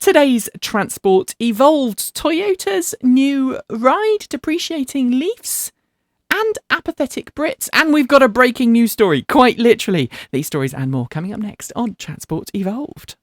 today's Transport Evolved, Toyota's new ride, depreciating Leafs, and apathetic Brits. And we've got a breaking news story, quite literally. These stories and more coming up next on Transport Evolved.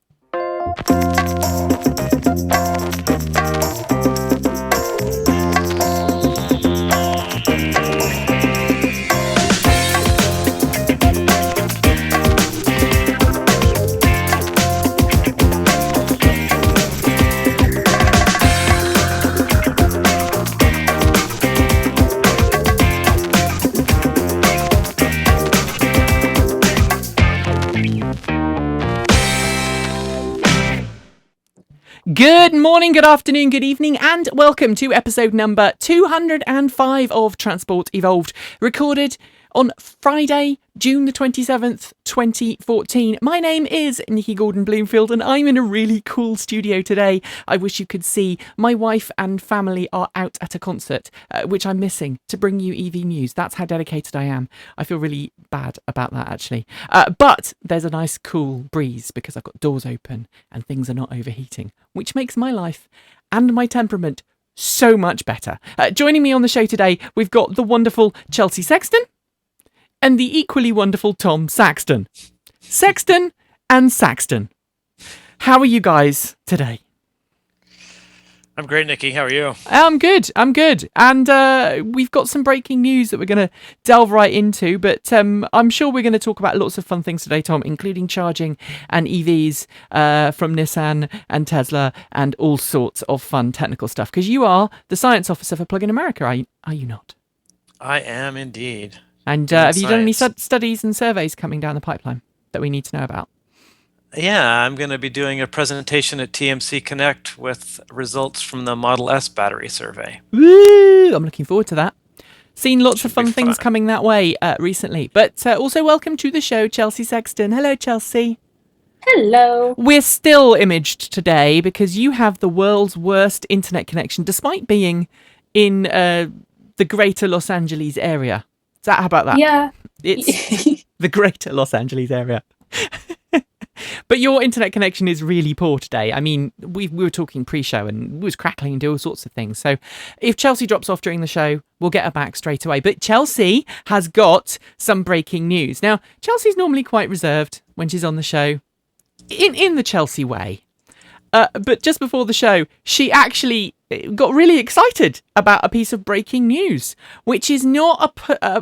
Good morning, good afternoon, good evening, and welcome to episode number 205 of Transport Evolved, recorded on Friday, June the 27th, 2014. My name is Nikki Gordon-Bloomfield, and I'm in a really cool studio today. I wish you could see. My wife and family are out at a concert, which I'm missing, to bring you EV news. That's how dedicated I am. I feel really bad about that, actually. But there's a nice cool breeze because I've got doors open and things are not overheating, which makes my life and my temperament so much better. Joining me on the show today, we've got the wonderful Chelsea Sexton and the equally wonderful Tom Saxton. Sexton and Saxton. How are you guys today? I'm great, Nikki. How are you? I'm good. And we've got some breaking news that we're going to delve right into, but I'm sure we're going to talk about lots of fun things today, Tom, including charging and EVs from Nissan and Tesla and all sorts of fun technical stuff, because you are the science officer for Plug-in America, are you not? I am indeed. And have you done any studies and surveys coming down the pipeline that we need to know about? Yeah, I'm going to be doing a presentation at TMC Connect with results from the Model S battery survey. Woo! I'm looking forward to that. Seen lots of fun things coming that way recently. But also welcome to the show, Chelsea Sexton. Hello, Chelsea. Hello. We're still imaged today because you have the world's worst internet connection, despite being in the greater Los Angeles area. How about that? Yeah. It's the greater Los Angeles area. But your internet connection is really poor today. I mean, we were talking pre-show and it was crackling and do all sorts of things. So if Chelsea drops off during the show, we'll get her back straight away. But Chelsea has got some breaking news. Now, Chelsea's normally quite reserved when she's on the show, in the Chelsea way. But just before the show, she actually got really excited about a piece of breaking news, which is not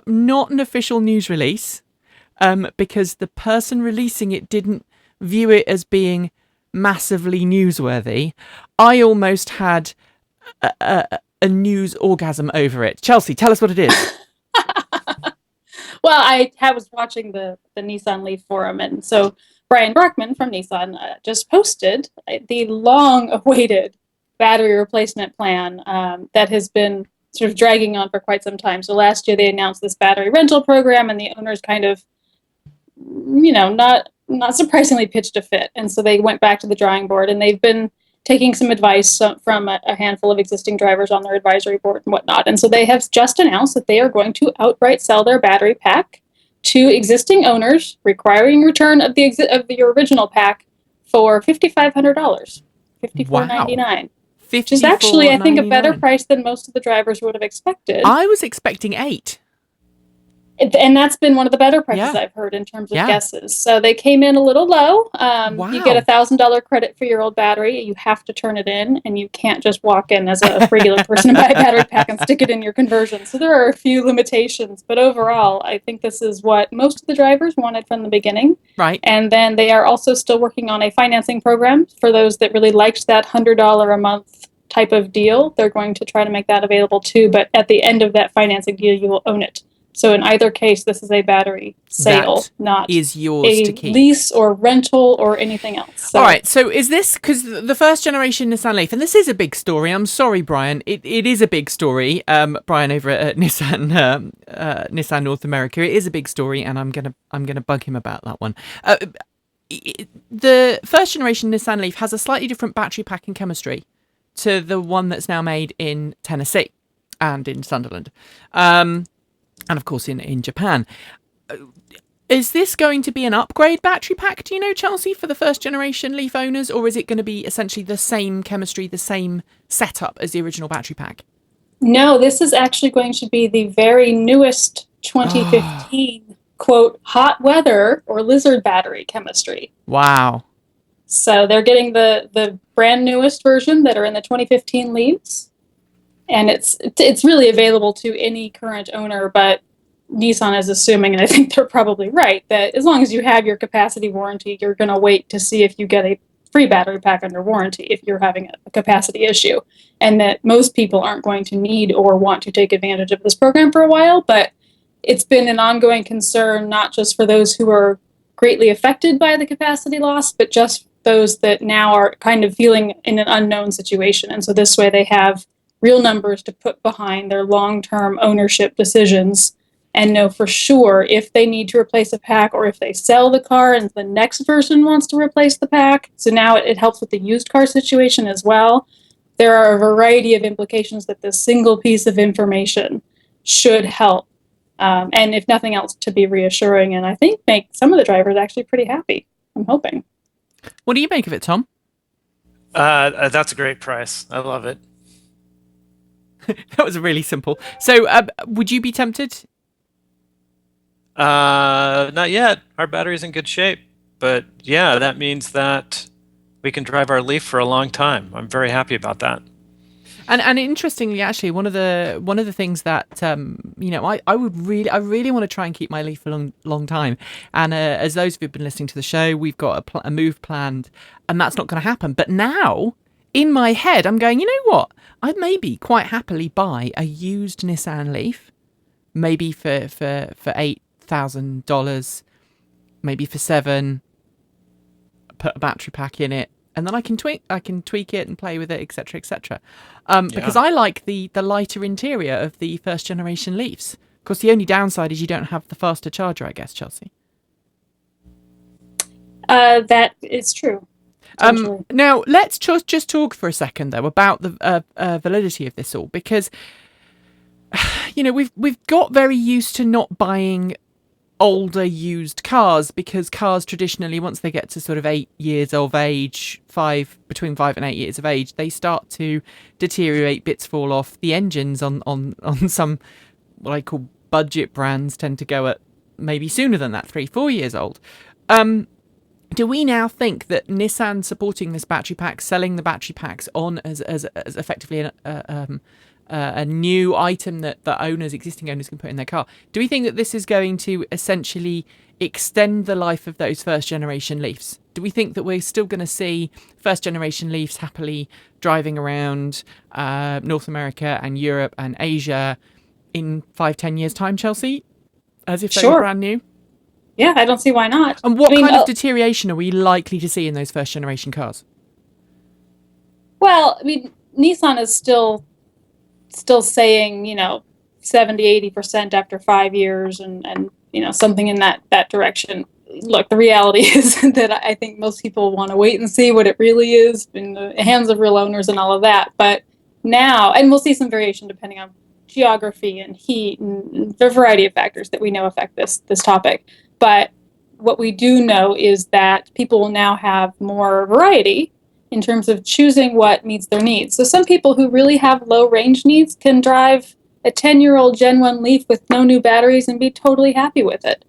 not an official news release, because the person releasing it didn't view it as being massively newsworthy. I almost had a news orgasm over it. Chelsea, tell us what it is. Well, I was watching the Nissan Leaf forum, and so Brian Brockman from Nissan just posted the long-awaited battery replacement plan that has been sort of dragging on for quite some time. So last year they announced this battery rental program, and the owners kind of, not surprisingly pitched a fit. And so they went back to the drawing board, and they've been taking some advice from a handful of existing drivers on their advisory board and whatnot. And so they have just announced that they are going to outright sell their battery pack to existing owners, requiring return of the original pack for $5,500, $5,499. Which is actually, I think, a better price than most of the drivers would have expected. I was expecting $8,000. And that's been one of the better prices I've heard in terms of guesses. So they came in a little low. Wow. You get $1,000 credit for your old battery. You have to turn it in, and you can't just walk in as a regular person and buy a battery pack and stick it in your conversion. So there are a few limitations. But overall, I think this is what most of the drivers wanted from the beginning. Right. And then they are also still working on a financing program for those that really liked that $100 a month type of deal. They're going to try to make that available too. But at the end of that financing deal, you will own it. So in either case, this is a battery sale, not is yours a to keep. Lease or rental or anything else. So. All right. So is this, because the first generation Nissan Leaf, and this is a big story. I'm sorry, Brian. It is a big story. Brian over at Nissan North America. It is a big story, and I'm gonna bug him about that one. The first generation Nissan Leaf has a slightly different battery pack and chemistry to the one that's now made in Tennessee and in Sunderland. And of course in Japan. Is this going to be an upgrade battery pack, do you know, Chelsea, for the first generation Leaf owners, or is it going to be essentially the same chemistry, the same setup as the original battery pack? No, this is actually going to be the very newest 2015 quote hot weather or lizard battery chemistry. Wow. So they're getting the brand newest version that are in the 2015 Leafs, and it's really available to any current owner, but Nissan is assuming, and I think they're probably right, that as long as you have your capacity warranty, you're going to wait to see if you get a free battery pack under warranty if you're having a capacity issue, and that most people aren't going to need or want to take advantage of this program for a while. But it's been an ongoing concern, not just for those who are greatly affected by the capacity loss, but just those that now are kind of feeling in an unknown situation. And so this way they have real numbers to put behind their long-term ownership decisions and know for sure if they need to replace a pack or if they sell the car and the next person wants to replace the pack. So now it helps with the used car situation as well. There are a variety of implications that this single piece of information should help. And if nothing else, to be reassuring, and I think make some of the drivers actually pretty happy. I'm hoping. What do you make of it, Tom? That's a great price. I love it. That was really simple. So would you be tempted? Not yet. Our battery's in good shape. But yeah, that means that we can drive our Leaf for a long time. I'm very happy about that. And interestingly, actually, one of the things that I really want to try and keep my Leaf for a long time. And as those who've been listening to the show, we've got a move planned, and that's not going to happen. But now, in my head, I'm going, you know what? I'd maybe quite happily buy a used Nissan Leaf, maybe for $8,000, maybe for $7,000. Put a battery pack in it, and then I can tweak it and play with it, etc., etc. Because I like the lighter interior of the first generation Leafs. Of course, the only downside is you don't have the faster charger, I guess, Chelsea. That is true. Now, let's just talk for a second, though, about the validity of this all, because we've got very used to not buying older used cars, because cars traditionally, once they get to sort of 8 years of age, between 5 and 8 years of age, they start to deteriorate, bits fall off. The engines on some what I call budget brands tend to go at maybe sooner than that, 3-4 years old. Do we now think that Nissan supporting this battery pack, selling the battery packs on as effectively a new item that existing owners can put in their car, do we think that this is going to essentially extend the life of those first generation Leafs? Do we think that we're still going to see first generation Leafs happily driving around North America and Europe and Asia in 5-10 years time, Chelsea, as if they were brand new? Yeah, I don't see why not. And what kind of deterioration are we likely to see in those first generation cars? Well, I mean, Nissan is still saying, 70-80% after 5 years and something in that direction. Look, the reality is that I think most people want to wait and see what it really is in the hands of real owners and all of that. But now, and we'll see some variation depending on geography and heat and the variety of factors that we know affect this topic. But what we do know is that people will now have more variety in terms of choosing what meets their needs. So some people who really have low range needs can drive a 10-year-old Gen 1 Leaf with no new batteries and be totally happy with it,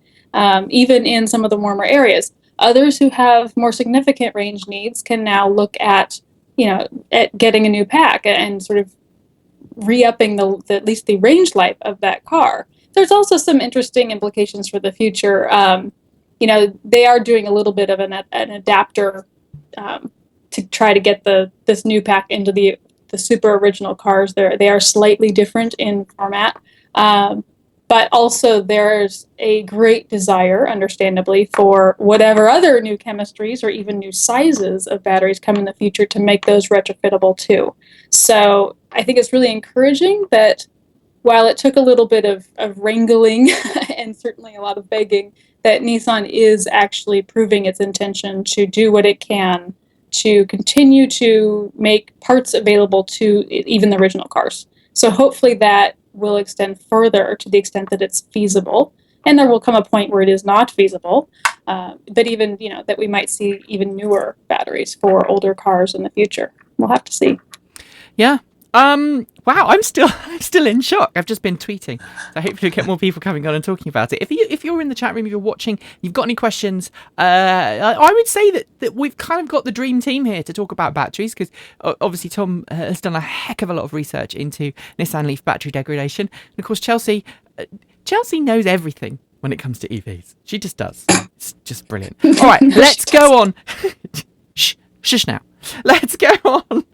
even in some of the warmer areas. Others who have more significant range needs can now look at getting a new pack and sort of re-upping at least the range life of that car. There's also some interesting implications for the future. They are doing a little bit of an adapter to try to get this new pack into the super original cars. They are slightly different in format, but also there's a great desire, understandably, for whatever other new chemistries or even new sizes of batteries come in the future to make those retrofittable too. So I think it's really encouraging that while it took a little bit of wrangling and certainly a lot of begging, that Nissan is actually proving its intention to do what it can to continue to make parts available to even the original cars. So hopefully that will extend further to the extent that it's feasible. and there will come a point where it is not feasible. But even, that we might see even newer batteries for older cars in the future. We'll have to see. Yeah. Wow, I'm still in shock. I've just been tweeting, so hopefully we'll get more people coming on and talking about it. If you're in the chat room, if you're watching, you've got any questions, I would say that we've kind of got the dream team here to talk about batteries, because obviously Tom has done a heck of a lot of research into Nissan Leaf battery degradation, and of course Chelsea knows everything when it comes to EVs. She just does. It's just brilliant. All right, let's go on. Shush now. Let's go on.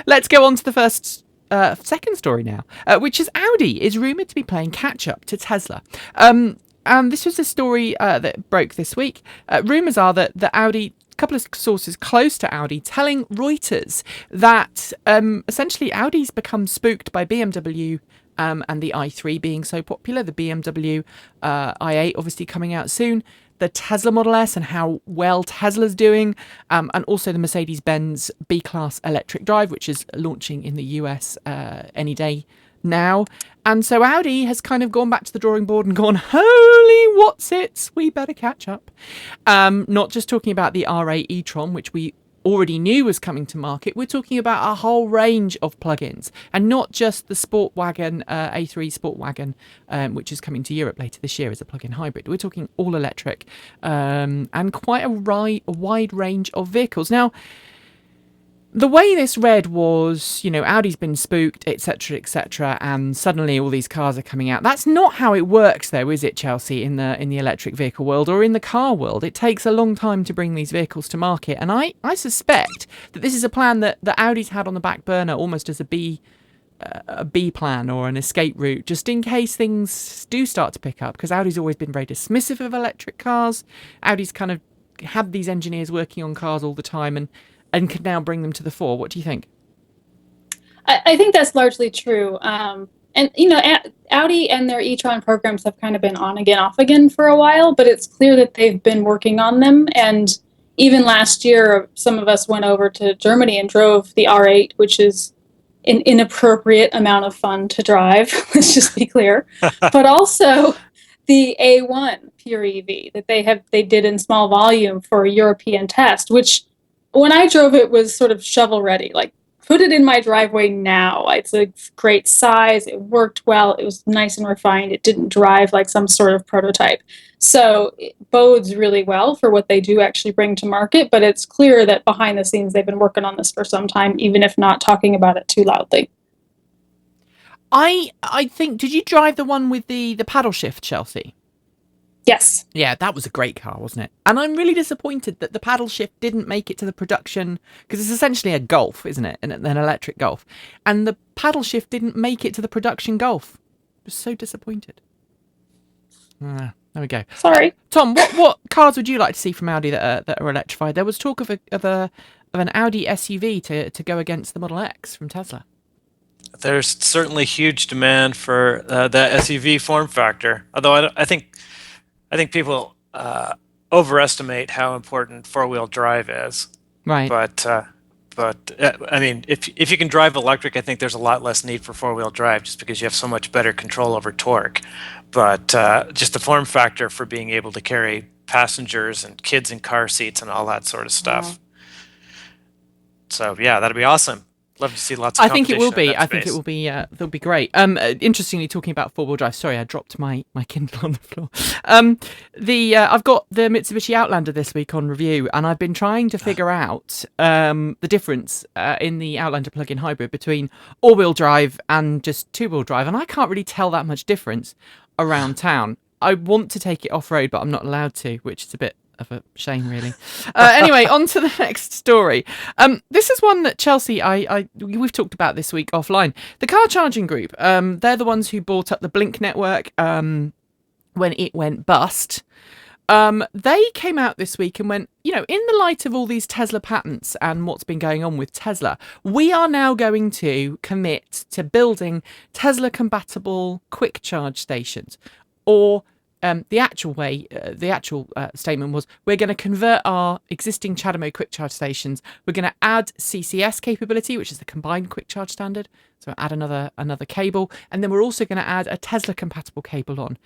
Let's go on to the second story now, which is Audi is rumoured to be playing catch-up to Tesla. And this was a story that broke this week. Rumours are that Audi, a couple of sources close to Audi, telling Reuters that essentially Audi's become spooked by BMW and the i3 being so popular, the BMW i8 obviously coming out soon, the Tesla Model S and how well Tesla's doing, and also the Mercedes-Benz B-Class electric drive, which is launching in the US any day now. And so Audi has kind of gone back to the drawing board and gone, holy what's-its, we better catch up. Not just talking about the R8 e-tron, which we already knew was coming to market. We're talking about a whole range of plugins, and not just the Sport Wagon, A3 Sport Wagon, which is coming to Europe later this year as a plug-in hybrid. We're talking all electric, and quite a wide range of vehicles. Now, the way this read was, Audi's been spooked, etc., and suddenly all these cars are coming out. That's not how it works, though, is it, Chelsea, in the electric vehicle world or in the car world? It takes a long time to bring these vehicles to market, and I suspect that this is a plan that Audi's had on the back burner almost as a B plan or an escape route, just in case things do start to pick up, because Audi's always been very dismissive of electric cars. Audi's kind of had these engineers working on cars all the time and can now bring them to the fore. What do you think? I think that's largely true. And, Audi and their e-tron programs have kind of been on again, off again for a while, but it's clear that they've been working on them. And even last year, some of us went over to Germany and drove the R8, which is an inappropriate amount of fun to drive. Let's just be clear. But also the A1 pure EV that they did in small volume for a European test, which when I drove it was sort of shovel ready, like put it in my driveway now. It's a great size. It worked well. It was nice and refined. It didn't drive like some sort of prototype. So it bodes really well for what they do actually bring to market. But it's clear that behind the scenes, they've been working on this for some time, even if not talking about it too loudly. I think, did you drive the one with the paddle shift, Chelsea? Yes. Yeah, that was a great car, wasn't it? And I'm really disappointed that the paddle shift didn't make it to the production, because it's essentially a Golf, isn't it? An electric Golf. And the paddle shift didn't make it to the production Golf. I was so disappointed. There we go. Sorry. Tom, what cars would you like to see from Audi that are electrified? There was talk of an Audi SUV to go against the Model X from Tesla. There's certainly huge demand for the SUV form factor, although I think people overestimate how important four-wheel drive is. Right. But I mean, if you can drive electric, I think there's a lot less need for four-wheel drive, just because you have so much better control over torque. But just the form factor for being able to carry passengers and kids in car seats and all that sort of stuff. Wow. So yeah, that'd be awesome. Love to see lots of I think it will be. competition in that I think it space. will be. They'll be great. Interestingly, talking about four-wheel drive. Sorry, I dropped my Kindle on the floor. I've got the Mitsubishi Outlander this week on review, and I've been trying to figure out the difference in the Outlander plug-in hybrid between all-wheel drive and just two-wheel drive, and I can't really tell that much difference around town. I want to take it off-road, but I'm not allowed to, which is a bit of a shame, really. Anyway, on to the next story. This is one that Chelsea, we've talked about this week offline. The Car Charging Group, they're the ones who bought up the Blink network when it went bust. They came out this week and went, in the light of all these Tesla patents and what's been going on with Tesla, we are now going to commit to building Tesla-compatible quick charge stations, or the actual statement was, we're going to convert our existing CHAdeMO quick charge stations. We're going to add CCS capability, which is the combined quick charge standard. So add another cable, and then we're also going to add a Tesla compatible cable on.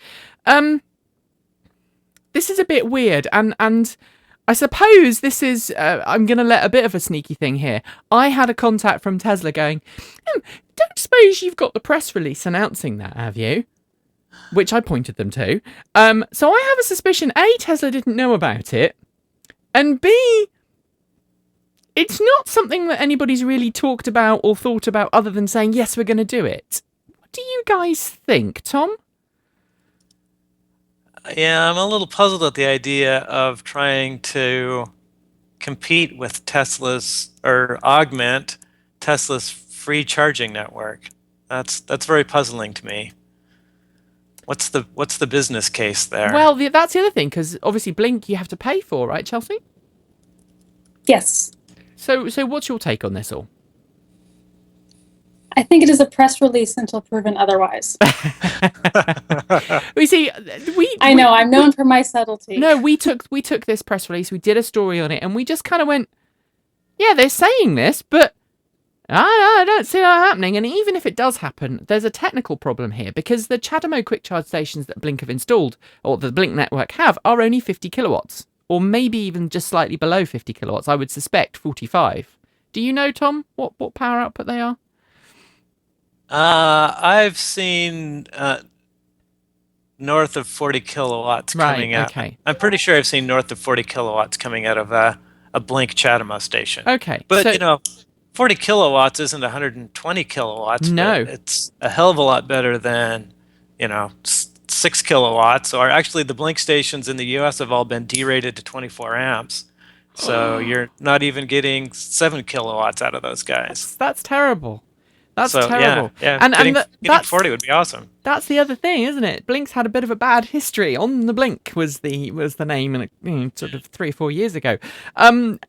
this is a bit weird, and I suppose this is. I'm going to let a bit of a sneaky thing here. I had a contact from Tesla going, "Don't suppose you've got the press release announcing that, have you?" Which I pointed them to. So I have a suspicion: A, Tesla didn't know about it, and B, it's not something that anybody's really talked about or thought about other than saying, yes, we're going to do it. What do you guys think, Tom? Yeah, I'm a little puzzled at the idea of trying to compete with Tesla's or augment Tesla's free charging network. That's very puzzling to me. What's the business case there? Well, that's the other thing, because obviously Blink you have to pay for, right, Chelsea? Yes. So what's your take on this all? I think it is a press release until proven otherwise. We see, I know, I'm known for my subtlety. No, we took this press release, we did a story on it, and we just kind of went, yeah, they're saying this, but I don't see that happening. And even if it does happen, there's a technical problem here, because the CHAdeMO quick charge stations that Blink have installed, or the Blink network have, are only 50 kilowatts. Or maybe even just slightly below 50 kilowatts. I would suspect 45. Do you know, Tom, what power output they are? I've seen north of 40 kilowatts coming out. Okay. I'm pretty sure I've seen north of 40 kilowatts coming out of a Blink CHAdeMO station. Okay. But, 40 kilowatts isn't 120 kilowatts. No. But it's a hell of a lot better than, 6 kilowatts, or actually the Blink stations in the US have all been derated to 24 amps. So you're not even getting 7 kilowatts out of those guys. That's terrible. That's terrible. Yeah. And getting 40 would be awesome. That's the other thing, isn't it? Blink's had a bit of a bad history. On the Blink was the name, and sort of 3 or 4 years ago. And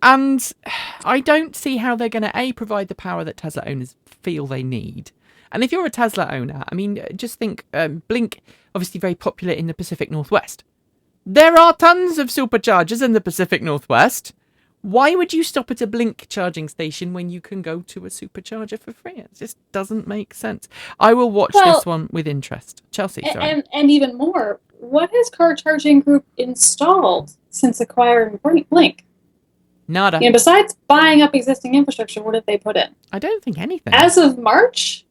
I don't see how they're going to provide the power that Tesla owners feel they need. And if you're a Tesla owner, I mean, just think, Blink, obviously very popular in the Pacific Northwest. There are tons of superchargers in the Pacific Northwest. Why would you stop at a Blink charging station when you can go to a supercharger for free? It just doesn't make sense. I will watch this one with interest. Chelsea, sorry. And even more, what has Car Charging Group installed since acquiring Blink? Nada. Besides buying up existing infrastructure, what did they put in? I don't think anything. As of March,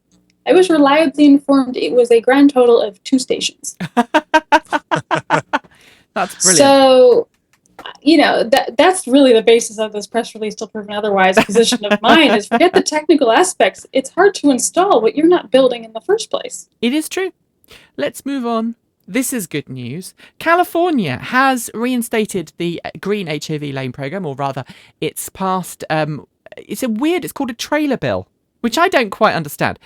I was reliably informed it was a grand total of 2 stations. That's brilliant. So, that's really the basis of this press release till proven otherwise position of mine is forget the technical aspects. It's hard to install what you're not building in the first place. It is true. Let's move on. This is good news. California has reinstated the green HOV lane program, or rather, it's passed. It's called a trailer bill, which I don't quite understand.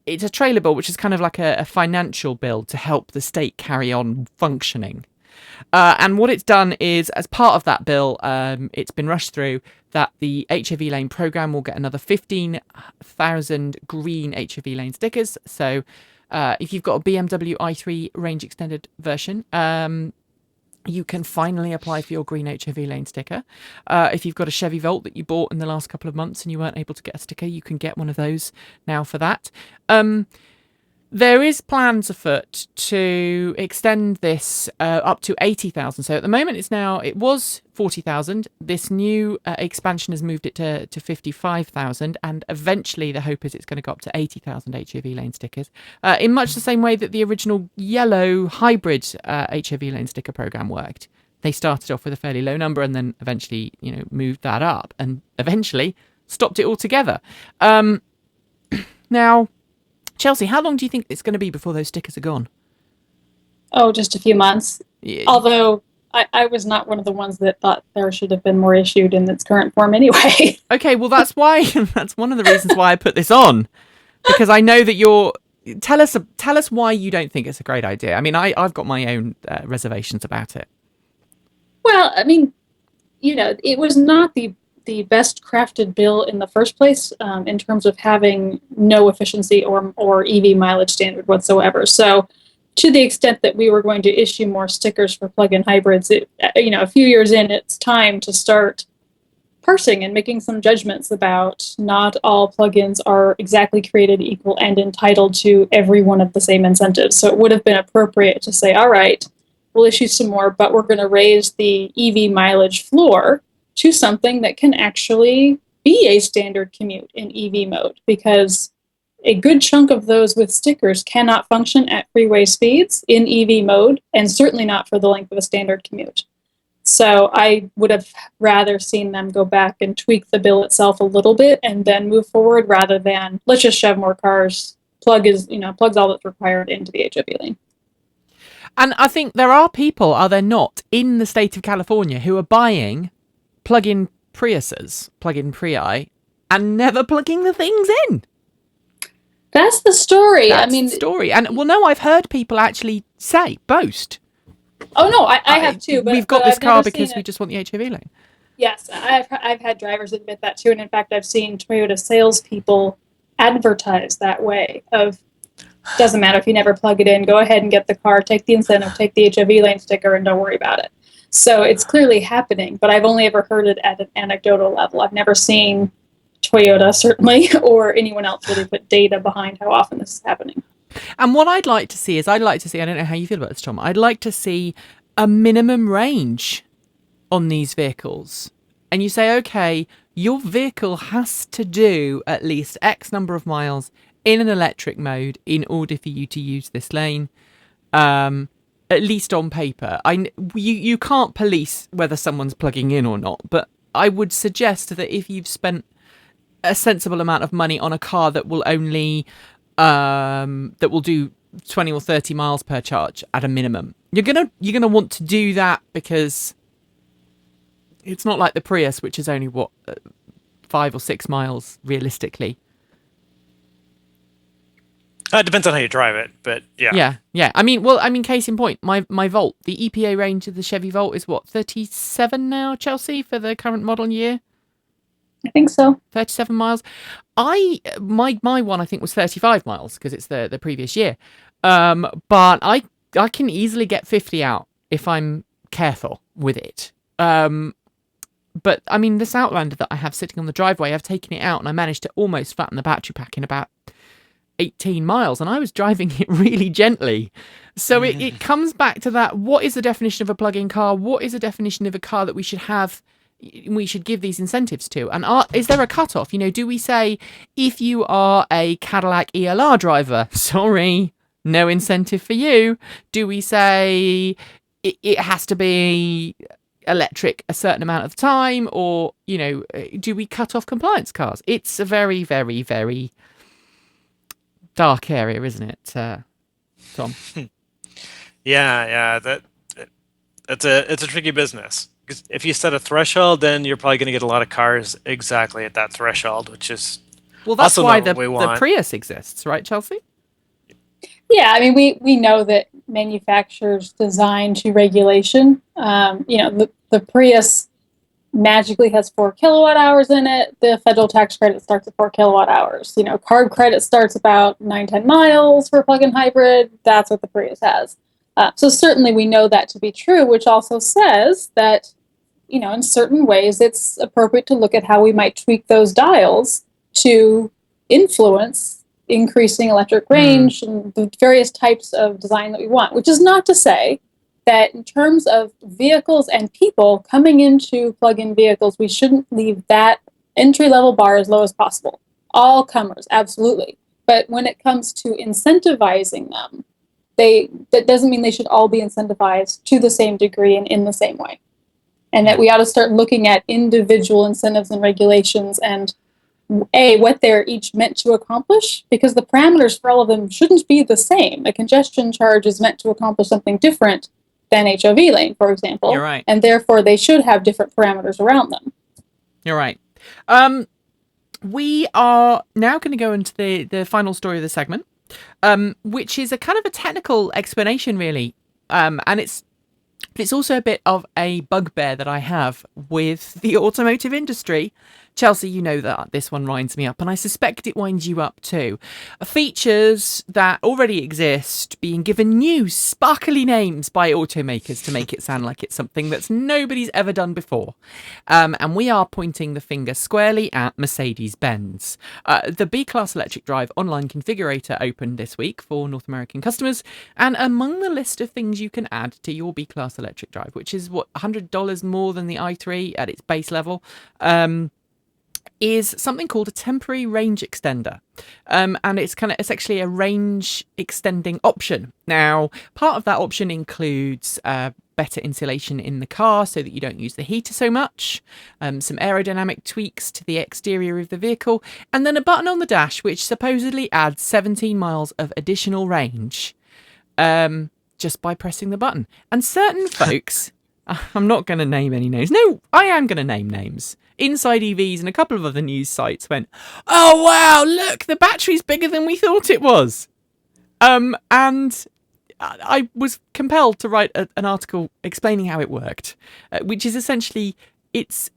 It's a trailer bill, which is kind of like a financial bill to help the state carry on functioning. And what it's done is, as part of that bill, it's been rushed through that the HOV lane program will get another 15,000 green HOV lane stickers. So if you've got a BMW i3 range extended version, you can finally apply for your green HOV lane sticker. If you've got a Chevy Volt that you bought in the last couple of months and you weren't able to get a sticker, you can get one of those now for that. There is plans afoot to extend this up to 80,000. So at the moment it was 40,000. This new expansion has moved it to 55,000, and eventually the hope is it's going to go up to 80,000 HOV lane stickers. In much the same way that the original yellow hybrid HOV lane sticker program worked. They started off with a fairly low number and then eventually, moved that up and eventually stopped it altogether. Now, Chelsea, how long do you think it's going to be before those stickers are gone? Oh, just a few months. Yeah. Although I was not one of the ones that thought there should have been more issued in its current form anyway. Okay, well, that's one of the reasons why I put this on, because I know that tell us why you don't think it's a great idea. I mean, I've got my own reservations about it. Well, I mean, it was not the best crafted bill in the first place in terms of having no efficiency or EV mileage standard whatsoever. So to the extent that we were going to issue more stickers for plug-in hybrids, a few years in, it's time to start parsing and making some judgments about not all plug-ins are exactly created equal and entitled to every one of the same incentives. So it would have been appropriate to say, all right, we'll issue some more, but we're going to raise the EV mileage floor to something that can actually be a standard commute in EV mode, because a good chunk of those with stickers cannot function at freeway speeds in EV mode, and certainly not for the length of a standard commute. So I would have rather seen them go back and tweak the bill itself a little bit and then move forward, rather than let's just shove more cars, plugs all that's required into the HOV lane. And I think there are people, are there not, in the state of California who are buying plug-in Priuses, plug-in Prii, and never plugging the things in. That's the story. That's the story. And well, no, I've heard people actually boast. Oh no, I have too. But we've got but this I've car never because seen we it. just want the HOV lane. Yes, I've had drivers admit that too, and in fact, I've seen Toyota salespeople advertise that way of, doesn't matter if you never plug it in, go ahead and get the car, take the incentive, take the HOV lane sticker, and don't worry about it. So it's clearly happening, but I've only ever heard it at an anecdotal level. I've never seen Toyota, certainly, or anyone else really put data behind how often this is happening. And what I'd like to see, I don't know how you feel about this, Tom, I'd like to see a minimum range on these vehicles. And you say, okay, your vehicle has to do at least X number of miles in an electric mode in order for you to use this lane, at least on paper. You can't police whether someone's plugging in or not, but I would suggest that if you've spent a sensible amount of money on a car that will only that will do 20 or 30 miles per charge at a minimum, you're gonna want to do that, because it's not like the Prius, which is only 5 or 6 miles realistically. It depends on how you drive it, but yeah. Yeah. I mean, case in point, my Volt, the EPA range of the Chevy Volt is what, 37 now, Chelsea, for the current model year? I think so. 37 miles. My one I think was 35 miles because it's the previous year. But I can easily get 50 out if I'm careful with it. But I mean, this Outlander that I have sitting on the driveway, I've taken it out and I managed to almost flatten the battery pack in about 18 miles, and I was driving it really gently. So it comes back to that. What is the definition of a plug-in car? What is the definition of a car that we should give these incentives to? And is there a cutoff? Do we say, if you are a Cadillac ELR driver, sorry, no incentive for you? Do we say it has to be electric a certain amount of time? Or, do we cut off compliance cars? It's a very, very, very dark area, isn't it, Tom? Yeah. It's a tricky business. Because if you set a threshold, then you're probably going to get a lot of cars exactly at that threshold, which is that's also why not what we want. the Prius exists, right, Chelsea? Yeah, I mean, we know that manufacturers design to regulation. The Prius magically has 4 kilowatt hours in it. The federal tax credit starts at 4 kilowatt hours. Carb credit starts about 9-10 miles for a plug-in hybrid. That's what the Prius has. So certainly we know that to be true, which also says that, in certain ways it's appropriate to look at how we might tweak those dials to influence increasing electric range and the various types of design that we want, which is not to say that in terms of vehicles and people coming into plug-in vehicles, we shouldn't leave that entry-level bar as low as possible. All comers, absolutely. But when it comes to incentivizing them, that doesn't mean they should all be incentivized to the same degree and in the same way. And that we ought to start looking at individual incentives and regulations and what they're each meant to accomplish, because the parameters for all of them shouldn't be the same. A congestion charge is meant to accomplish something different than HOV lane, for example. You're right. And therefore they should have different parameters around them. You're right. We are now going to go into the final story of the segment, which is a kind of a technical explanation, really. And it's also a bit of a bugbear that I have with the automotive industry, Chelsea, you know that this one winds me up, and I suspect it winds you up too. Features that already exist being given new, sparkly names by automakers to make it sound like it's something that's nobody's ever done before. And we are pointing the finger squarely at Mercedes-Benz. The B-Class electric drive online configurator opened this week for North American customers, and among the list of things you can add to your B-Class electric drive, which is $100 more than the i3 at its base level, is something called a temporary range extender. And it's actually a range extending option. Now, part of that option includes better insulation in the car so that you don't use the heater so much, some aerodynamic tweaks to the exterior of the vehicle, and then a button on the dash which supposedly adds 17 miles of additional range just by pressing the button. And certain folks, I'm not going to name any names. No, I am going to name names. Inside EVs and a couple of other news sites went, "Oh wow, look, the battery's bigger than we thought it was." And I was compelled to write an article explaining how it worked, which is essentially it's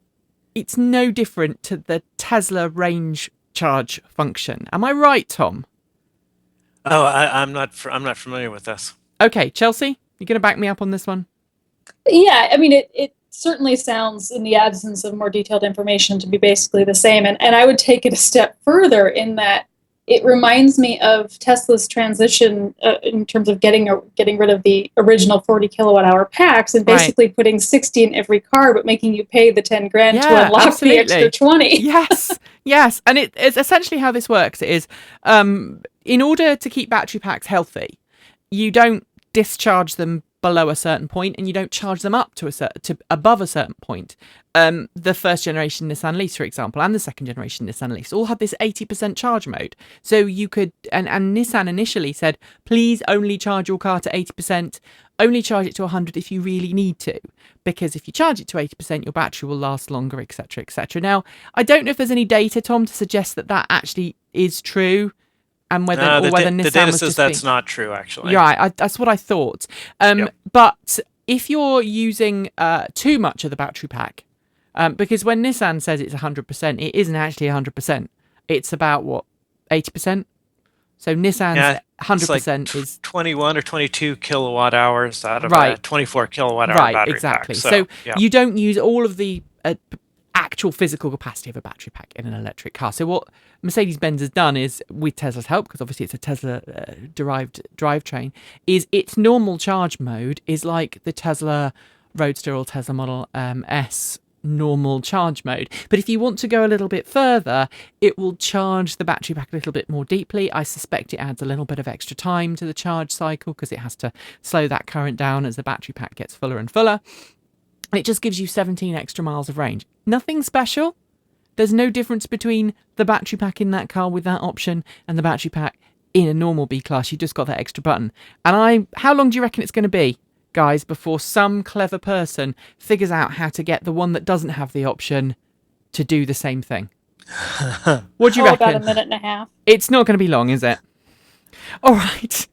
no different to the Tesla range charge function. Am I right, Tom? Oh, I'm not familiar with this. Okay, Chelsea, you going to back me up on this one? Yeah, I mean, it certainly sounds, in the absence of more detailed information, to be basically the same. And I would take it a step further in that it reminds me of Tesla's transition in terms of getting rid of the original 40 kilowatt hour packs and basically putting 60 in every car, but making you pay the 10 grand to unlock the extra 20. Yes. And it's essentially how this works. It is, in order to keep battery packs healthy, you don't discharge them below a certain point, and you don't charge them up to above a certain point. The first generation Nissan Leafs, for example, and the second generation Nissan Leafs all had this 80% charge mode. So you could, and Nissan initially said, please only charge your car to 80%, only charge it to 100 if you really need to, because if you charge it to 80%, your battery will last longer, etc., etc. Now, I don't know if there's any data, Tom, to suggest that actually is true. And whether Nissan the data was says that's not true, actually. Right, that's what I thought. But if you're using too much of the battery pack, because when Nissan says it's 100%, it isn't actually 100%. It's about, 80%? So Nissan's 100% is 21 or 22 kilowatt hours out of a 24 kilowatt hour battery exactly. pack. So you don't use all of the actual physical capacity of a battery pack in an electric car. So what Mercedes-Benz has done is, with Tesla's help, because obviously it's a Tesla derived drivetrain, is its normal charge mode is like the Tesla Roadster or Tesla Model S normal charge mode. But if you want to go a little bit further, it will charge the battery pack a little bit more deeply. I suspect it adds a little bit of extra time to the charge cycle because it has to slow that current down as the battery pack gets fuller and fuller. And it just gives you 17 extra miles of range. Nothing special. There's no difference between the battery pack in that car with that option and the battery pack in a normal B-Class. You just got that extra button. And how long do you reckon it's going to be, guys, before some clever person figures out how to get the one that doesn't have the option to do the same thing? What do you reckon? About a minute and a half. It's not going to be long, is it? All right.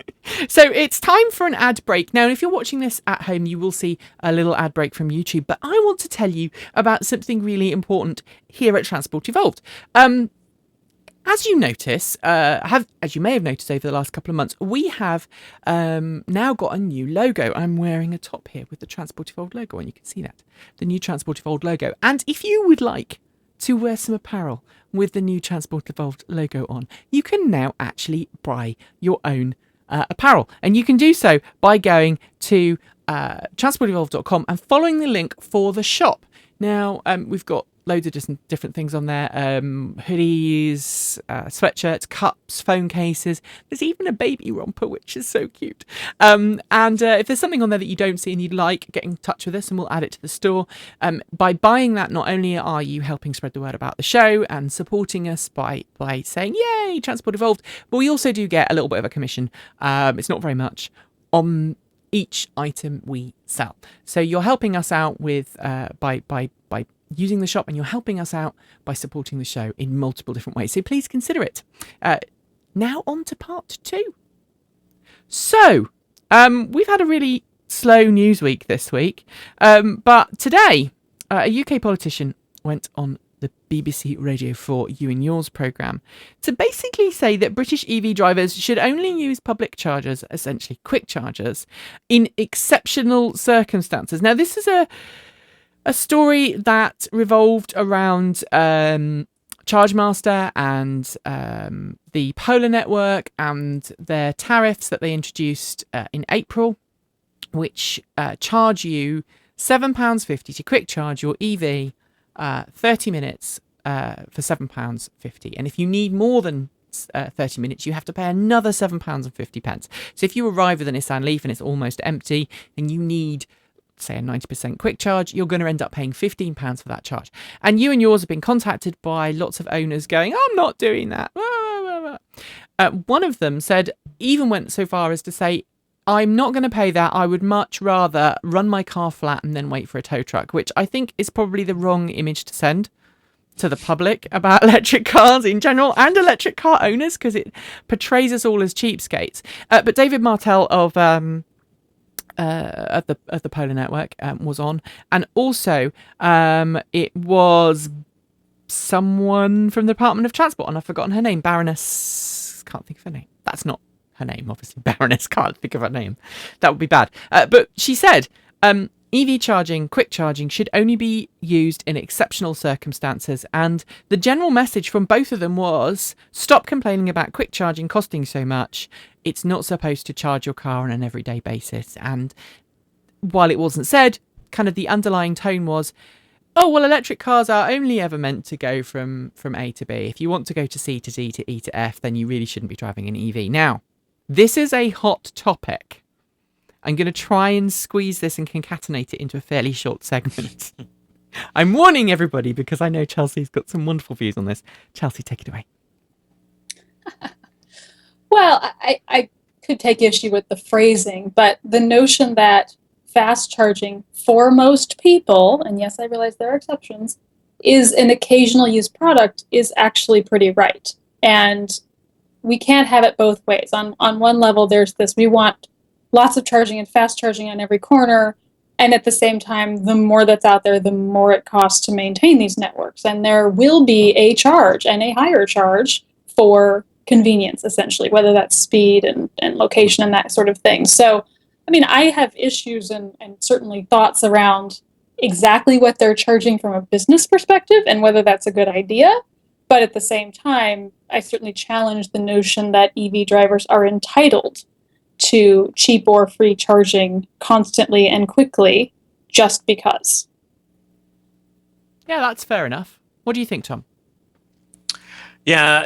So it's time for an ad break. Now, if you're watching this at home, you will see a little ad break from YouTube, but I want to tell you about something really important here at Transport Evolved. As you notice, as you may have noticed over the last couple of months, we have now got a new logo. I'm wearing a top here with the Transport Evolved logo on. You can see that, the new Transport Evolved logo. And if you would like to wear some apparel with the new Transport Evolved logo on, you can now actually buy your own apparel. And you can do so by going to transportevolved.com and following the link for the shop. Now, we've got loads of different things on there. Hoodies, sweatshirts, cups, phone cases. There's even a baby romper, which is so cute. And if there's something on there that you don't see and you'd like, get in touch with us and we'll add it to the store. By buying that, not only are you helping spread the word about the show and supporting us by saying, yay, Transport Evolved, but we also do get a little bit of a commission. It's not very much on each item we sell. So you're helping us out with by using the shop, and you're helping us out by supporting the show in multiple different ways. So please consider it. Now on to part 2. So we've had a really slow news week this week, but today a UK politician went on the BBC Radio 4 You and Yours programme to basically say that British EV drivers should only use public chargers, essentially quick chargers, in exceptional circumstances. Now, this is a story that revolved around Chargemaster and the Polar Network and their tariffs that they introduced in April, which charge you £7.50 to quick charge your EV 30 minutes for £7.50. And if you need more than 30 minutes, you have to pay another £7.50. So if you arrive with a Nissan Leaf and it's almost empty and you need, say, a 90% quick charge, you're going to end up paying £15 for that charge. And You and Yours have been contacted by lots of owners going, I'm not doing that. One of them even went so far as to say, I'm not going to pay that. I would much rather run my car flat and then wait for a tow truck, which I think is probably the wrong image to send to the public about electric cars in general and electric car owners, because it portrays us all as cheapskates. But David Martell of the Polar Network was on, and also it was someone from the Department of Transport, and I've forgotten her name. Baroness, can't think of her name. That's not her name, obviously. Baroness, can't think of her name. That would be bad. But she said EV charging, quick charging, should only be used in exceptional circumstances. And the general message from both of them was, stop complaining about quick charging costing so much. It's not supposed to charge your car on an everyday basis. And while it wasn't said, kind of the underlying tone was, oh, well, electric cars are only ever meant to go from A to B. If you want to go to C to D to E to F, then you really shouldn't be driving an EV. Now, this is a hot topic. I'm going to try and squeeze this and concatenate it into a fairly short segment. I'm warning everybody because I know Chelsea's got some wonderful views on this. Chelsea, take it away. Well, I could take issue with the phrasing, but the notion that fast charging for most people, and yes, I realize there are exceptions, is an occasional use product is actually pretty right. And we can't have it both ways. On one level, there's this, we want lots of charging and fast charging on every corner. And at the same time, the more that's out there, the more it costs to maintain these networks. And there will be a charge and a higher charge for convenience, essentially, whether that's speed and location and that sort of thing. So, I mean, I have issues and certainly thoughts around exactly what they're charging from a business perspective and whether that's a good idea. But at the same time, I certainly challenge the notion that EV drivers are entitled to cheap or free charging constantly and quickly just because. Yeah, that's fair enough. What do you think, Tom? Yeah,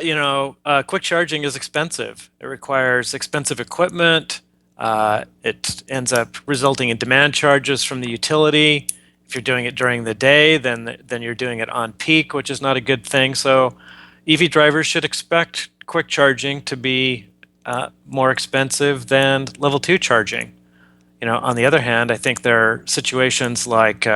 quick charging is expensive. It requires expensive equipment. It ends up resulting in demand charges from the utility. If you're doing it during the day, then you're doing it on peak, which is not a good thing. So EV drivers should expect quick charging to be more expensive than level 2 charging. On the other hand, I think there are situations like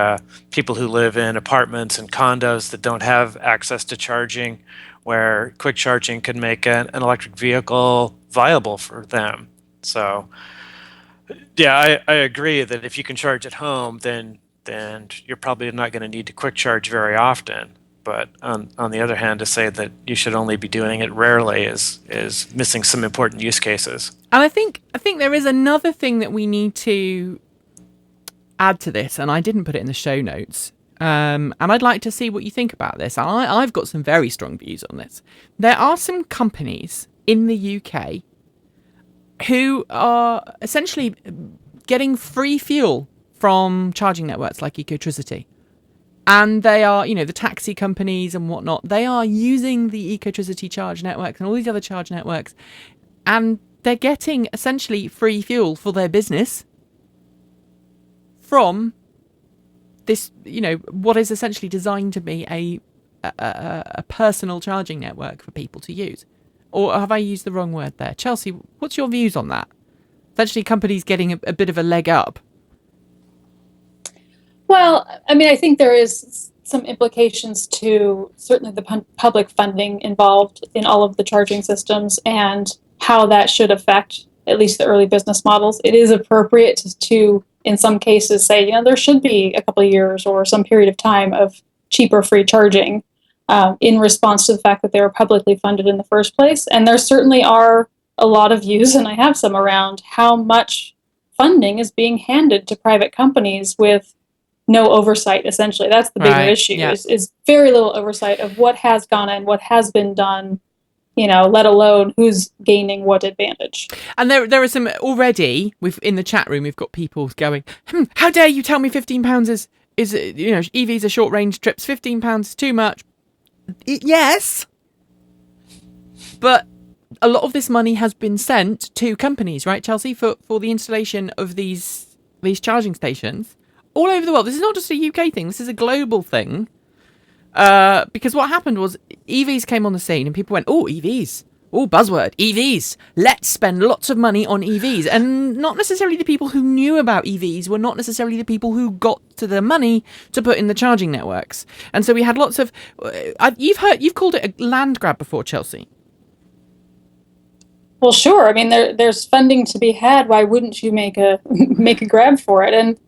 people who live in apartments and condos that don't have access to charging, where quick charging could make an electric vehicle viable for them. So, yeah, I agree that if you can charge at home, then you're probably not going to need to quick charge very often. But on the other hand, to say that you should only be doing it rarely is missing some important use cases. And I think there is another thing that we need to add to this, and I didn't put it in the show notes. And I'd like to see what you think about this. I've got some very strong views on this. There are some companies in the UK who are essentially getting free fuel from charging networks like Ecotricity. And they are, the taxi companies and whatnot, they are using the Ecotricity charge networks and all these other charge networks, and they're getting essentially free fuel for their business from this, what is essentially designed to be a personal charging network for people to use. Or have I used the wrong word there? Chelsea, what's your views on that? Essentially, companies getting a bit of a leg up. Well, I mean, I think there is some implications to certainly the public funding involved in all of the charging systems and how that should affect at least the early business models. It is appropriate to in some cases, say, there should be a couple of years or some period of time of cheaper free charging. in response to the fact that they were publicly funded in the first place. And there certainly are a lot of views, and I have some, around how much funding is being handed to private companies with no oversight. Essentially, that's the bigger issue. Yeah. Is very little oversight of what has gone and what has been done, let alone who's gaining what advantage. And there are some already. In the chat room, we've got people going, how dare you tell me £15 is EVs are short range trips, £15 is too much. Yes, but a lot of this money has been sent to companies, right, Chelsea, for the installation of these charging stations all over the world. This is not just a UK thing. This is a global thing. Because what happened was EVs came on the scene and people went, oh, EVs. Oh, buzzword, EVs. Let's spend lots of money on EVs. And not necessarily the people who knew about EVs were not necessarily the people who got to the money to put in the charging networks. And so we had lots of... You've called it a land grab before, Chelsea. Well, sure. I mean, there's funding to be had. Why wouldn't you make a grab for it? And,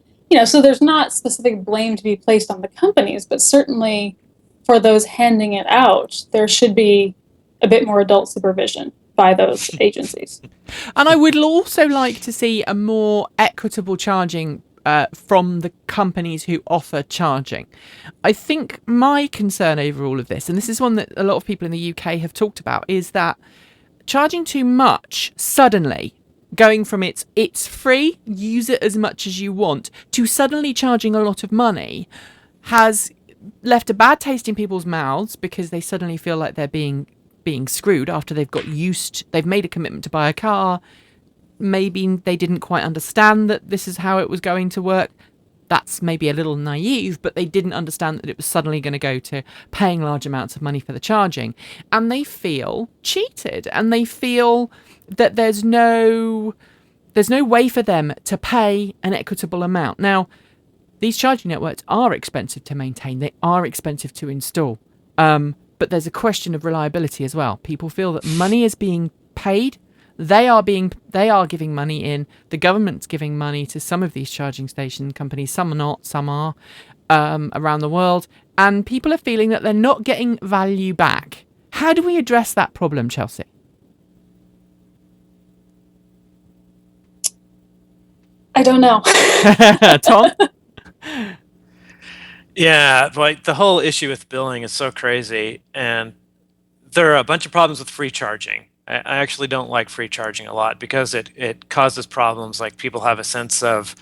so there's not specific blame to be placed on the companies, but certainly for those handing it out, there should be a bit more adult supervision by those agencies. And I would also like to see a more equitable charging from the companies who offer charging. I think my concern over all of this, and this is one that a lot of people in the UK have talked about, is that charging too much suddenly, going from it's free, use it as much as you want, to suddenly charging a lot of money, has left a bad taste in people's mouths because they suddenly feel like they're being screwed after they've made a commitment to buy a car. Maybe they didn't quite understand that this is how it was going to work. That's maybe a little naive, but they didn't understand that it was suddenly going to go to paying large amounts of money for the charging. And they feel cheated, and they feel that there's no way for them to pay an equitable amount. Now, these charging networks are expensive to maintain. They are expensive to install. But there's a question of reliability as well. People feel that money is being paid. They are giving money in. The government's giving money to some of these charging station companies. Some are not. Some are around the world. And people are feeling that they're not getting value back. How do we address that problem, Chelsea? I don't know. Tom? Yeah, like the whole issue with billing is so crazy, and there are a bunch of problems with free charging. I actually don't like free charging a lot because it causes problems, like people have a sense of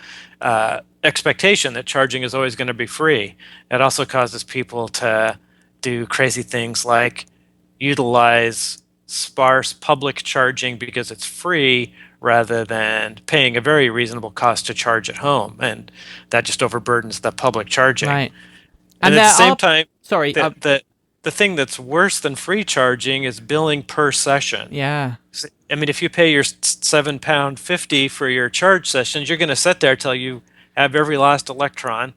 expectation that charging is always going to be free. It also causes people to do crazy things like utilize sparse public charging because it's free rather than paying a very reasonable cost to charge at home, and that just overburdens the public charging. Right. And at the same time, sorry, the thing that's worse than free charging is billing per session. Yeah. I mean, if you pay your £7.50 for your charge sessions, you're going to sit there till you have every last electron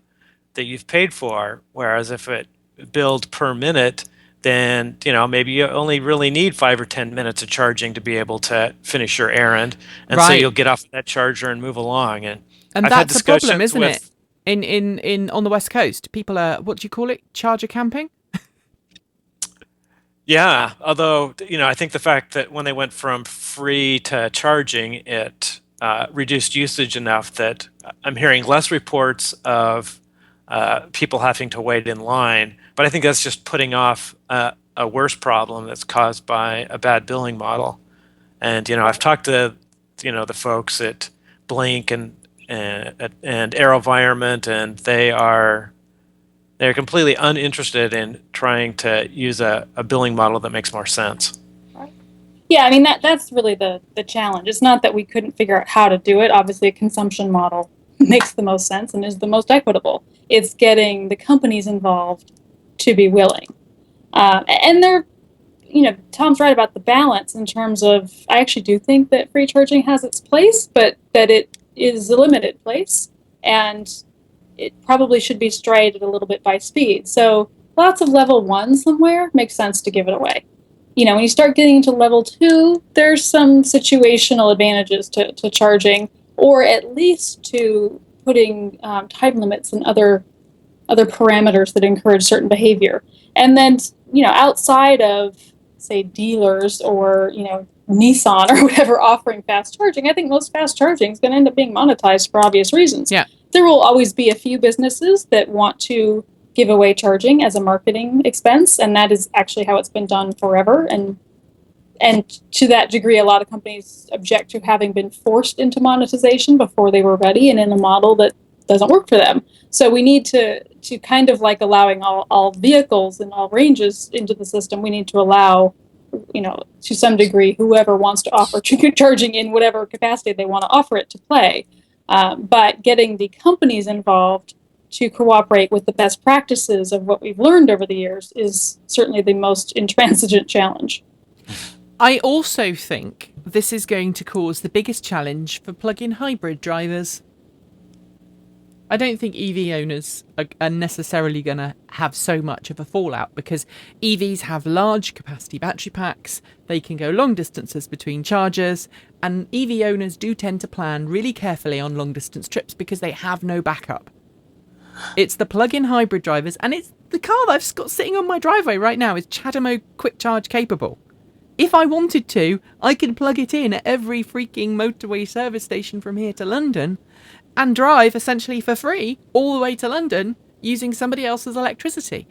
that you've paid for. Whereas if it billed per minute, then maybe you only really need 5 or 10 minutes of charging to be able to finish your errand, and so you'll get off that charger and move along. And I've that's had a problem, isn't it? In on the West Coast, people are, what do you call it? Charger camping? Yeah, although I think the fact that when they went from free to charging, it reduced usage enough that I'm hearing less reports of people having to wait in line. But I think that's just putting off a worse problem that's caused by a bad billing model. And I've talked to the folks at Blink and AeroVironment, and they're completely uninterested in trying to use a billing model that makes more sense. Yeah, I mean that's really the challenge. It's not that we couldn't figure out how to do it. Obviously, a consumption model makes the most sense and is the most equitable. It's getting the companies involved to be willing. And they're, Tom's right about the balance in terms of, I actually do think that free charging has its place, but that it is a limited place, and it probably should be striated a little bit by speed. So lots of level 1 somewhere makes sense to give it away. When you start getting into level 2, there's some situational advantages to charging, or at least to putting time limits and other other parameters that encourage certain behavior. And then, outside of, say, dealers or, Nissan or whatever offering fast charging, I think most fast charging is going to end up being monetized for obvious reasons. Yeah. There will always be a few businesses that want to give away charging as a marketing expense, and that is actually how it's been done forever. And to that degree, a lot of companies object to having been forced into monetization before they were ready and in a model that doesn't work for them. So we need to kind of like allowing all vehicles and all ranges into the system, we need to allow, to some degree, whoever wants to offer charging in whatever capacity they want to offer it to play. But getting the companies involved to cooperate with the best practices of what we've learned over the years is certainly the most intransigent challenge. I also think this is going to cause the biggest challenge for plug-in hybrid drivers. I don't think EV owners are necessarily going to have so much of a fallout because EVs have large capacity battery packs, they can go long distances between chargers, and EV owners do tend to plan really carefully on long distance trips because they have no backup. It's the plug-in hybrid drivers, and it's the car that I've got sitting on my driveway right now is CHAdeMO quick charge capable. If I wanted to, I could plug it in at every freaking motorway service station from here to London and drive essentially for free all the way to London using somebody else's electricity.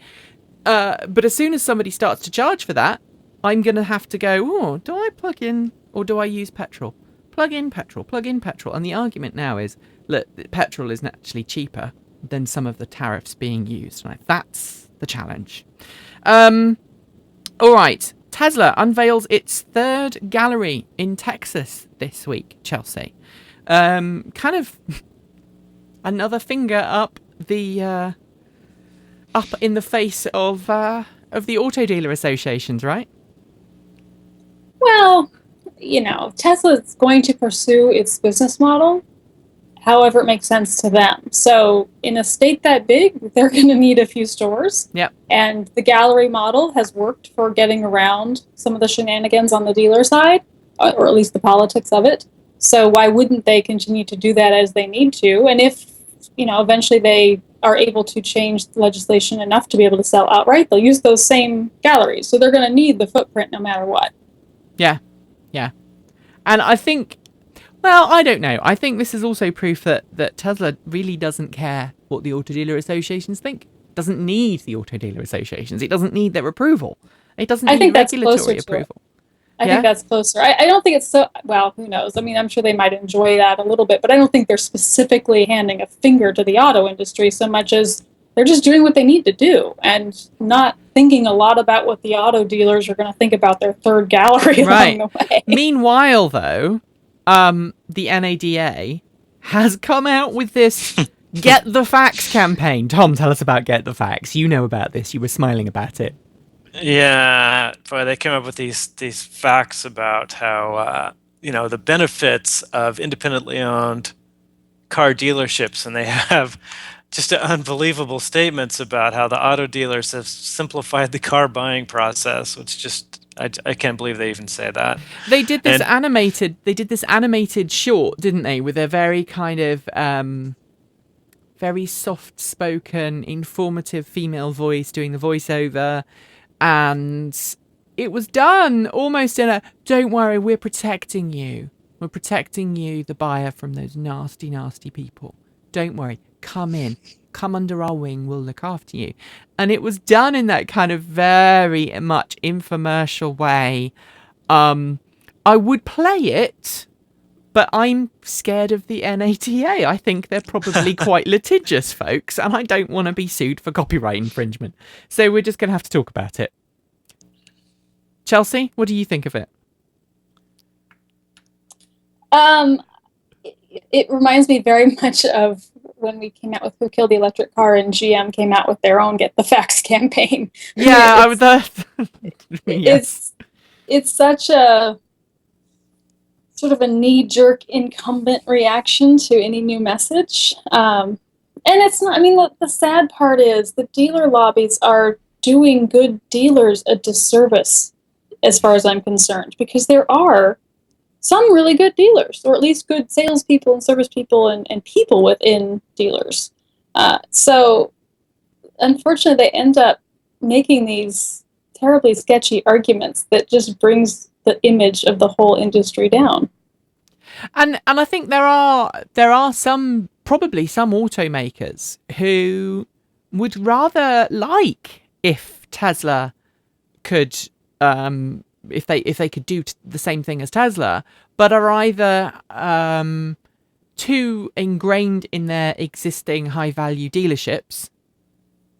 But as soon as somebody starts to charge for that, I'm going to have to go, do I plug in or do I use petrol? Plug in petrol, plug in petrol. And the argument now is, look, petrol is naturally cheaper than some of the tariffs being used. Right? That's the challenge. All right. Tesla unveils its third gallery in Texas this week, Chelsea. Kind of another finger up in the face of the auto dealer associations, right? Well, Tesla is going to pursue its business model however it makes sense to them. So in a state that big, they're going to need a few stores. Yep. And the gallery model has worked for getting around some of the shenanigans on the dealer side, or at least the politics of it. So why wouldn't they continue to do that as they need to? And if, eventually they are able to change the legislation enough to be able to sell outright, they'll use those same galleries. So they're going to need the footprint no matter what. Yeah. Yeah. And I think, well, I don't know. I think this is also proof that Tesla really doesn't care what the auto dealer associations think. It doesn't need the auto dealer associations. It doesn't need their approval. It doesn't need regulatory approval. I think that's closer. I don't think it's so, well, who knows? I mean, I'm sure they might enjoy that a little bit, but I don't think they're specifically handing a finger to the auto industry so much as they're just doing what they need to do and not thinking a lot about what the auto dealers are going to think about their third gallery along the way. Meanwhile, though, the NADA has come out with this Get the Facts campaign. Tom, tell us about Get the Facts. You know about this. You were smiling about it. Yeah, boy, they came up with these facts about how the benefits of independently owned car dealerships, and they have just unbelievable statements about how the auto dealers have simplified the car buying process, which just I can't believe they even say that. They did this animated short, didn't they, with a very kind of very soft-spoken, informative female voice doing the voiceover. And it was done almost in a, don't worry, we're protecting you. We're protecting you, the buyer, from those nasty, nasty people. Don't worry, come in. Come under our wing, we'll look after you. And it was done in that kind of very much infomercial way. I would play it, but I'm scared of the NATA. I think they're probably quite litigious folks, and I don't want to be sued for copyright infringement. So we're just going to have to talk about it. Chelsea, what do you think of it? It reminds me very much of when we came out with Who Killed the Electric Car, and GM came out with their own Get the Facts campaign. Yeah, I was yes. It's such a sort of a knee-jerk incumbent reaction to any new message. And it's not, I mean, the sad part is the dealer lobbies are doing good dealers a disservice as far as I'm concerned, because there are some really good dealers, or at least good salespeople and service people and people within dealers. So unfortunately, they end up making these terribly sketchy arguments that just brings the image of the whole industry down. And I think there are some, probably some automakers who would rather like if Tesla could, if they could do the same thing as Tesla, but are either too ingrained in their existing high value dealerships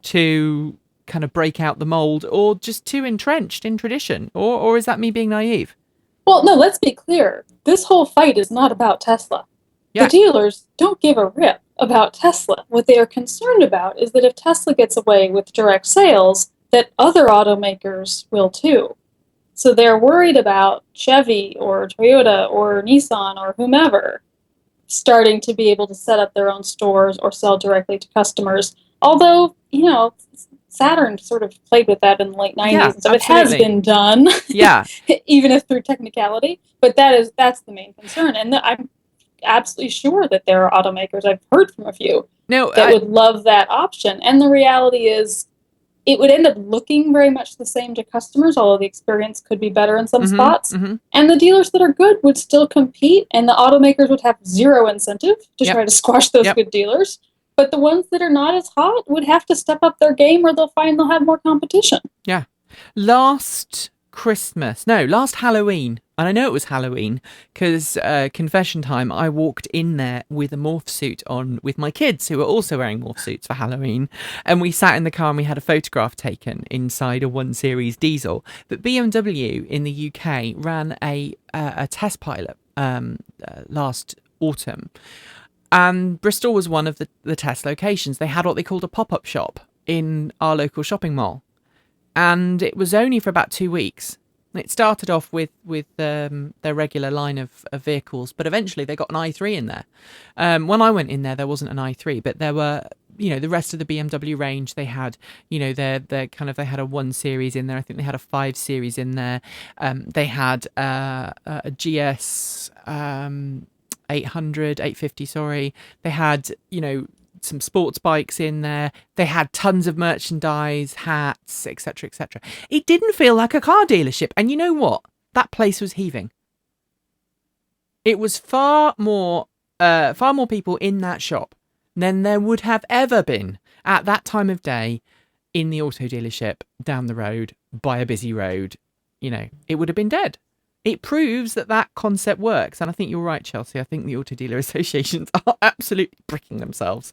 to kind of break out the mold, or just too entrenched in tradition, or is that me being naive? Well, no, let's be clear. This whole fight is not about Tesla. Yeah. The dealers don't give a rip about Tesla. What they are concerned about is that if Tesla gets away with direct sales, that other automakers will too. So they're worried about Chevy or Toyota or Nissan or whomever starting to be able to set up their own stores or sell directly to customers. Although, Saturn sort of played with that in the late 90s, Yeah, and so it has absolutely. been done, Yeah. even if through technicality. But that's the main concern, and I'm absolutely sure that there are automakers, I've heard from a few, that would love that option. And the reality is, it would end up looking very much the same to customers, although the experience could be better in some spots. And the dealers that are good would still compete, and the automakers would have zero incentive to try to squash those good dealers. But the ones that are not as hot would have to step up their game, or they'll find they'll have more competition. Yeah. Last Halloween, and I know it was Halloween because confession time, I walked in there with a morph suit on with my kids who were also wearing morph suits for Halloween, and we sat in the car and we had a photograph taken inside a 1 Series diesel. But BMW in the UK ran a test pilot last autumn, and Bristol was one of the test locations. They had what they called a pop-up shop in our local shopping mall. And it was only for about 2 weeks. It started off with their regular line of vehicles, but eventually they got an i3 in there. When I went in there wasn't an i3, but there were, the rest of the BMW range. They had, they had a 1 Series in there. I think they had a 5 Series in there. They had a GS 850, sorry. They had, some sports bikes in there. They had tons of merchandise, hats, etc., etc. It didn't feel like a car dealership. And you know what? That place was heaving. It was far more people in that shop than there would have ever been at that time of day in the auto dealership down the road by a busy road. It would have been dead. It proves that concept works. And I think you're right, Chelsea. I think the auto dealer associations are absolutely bricking themselves.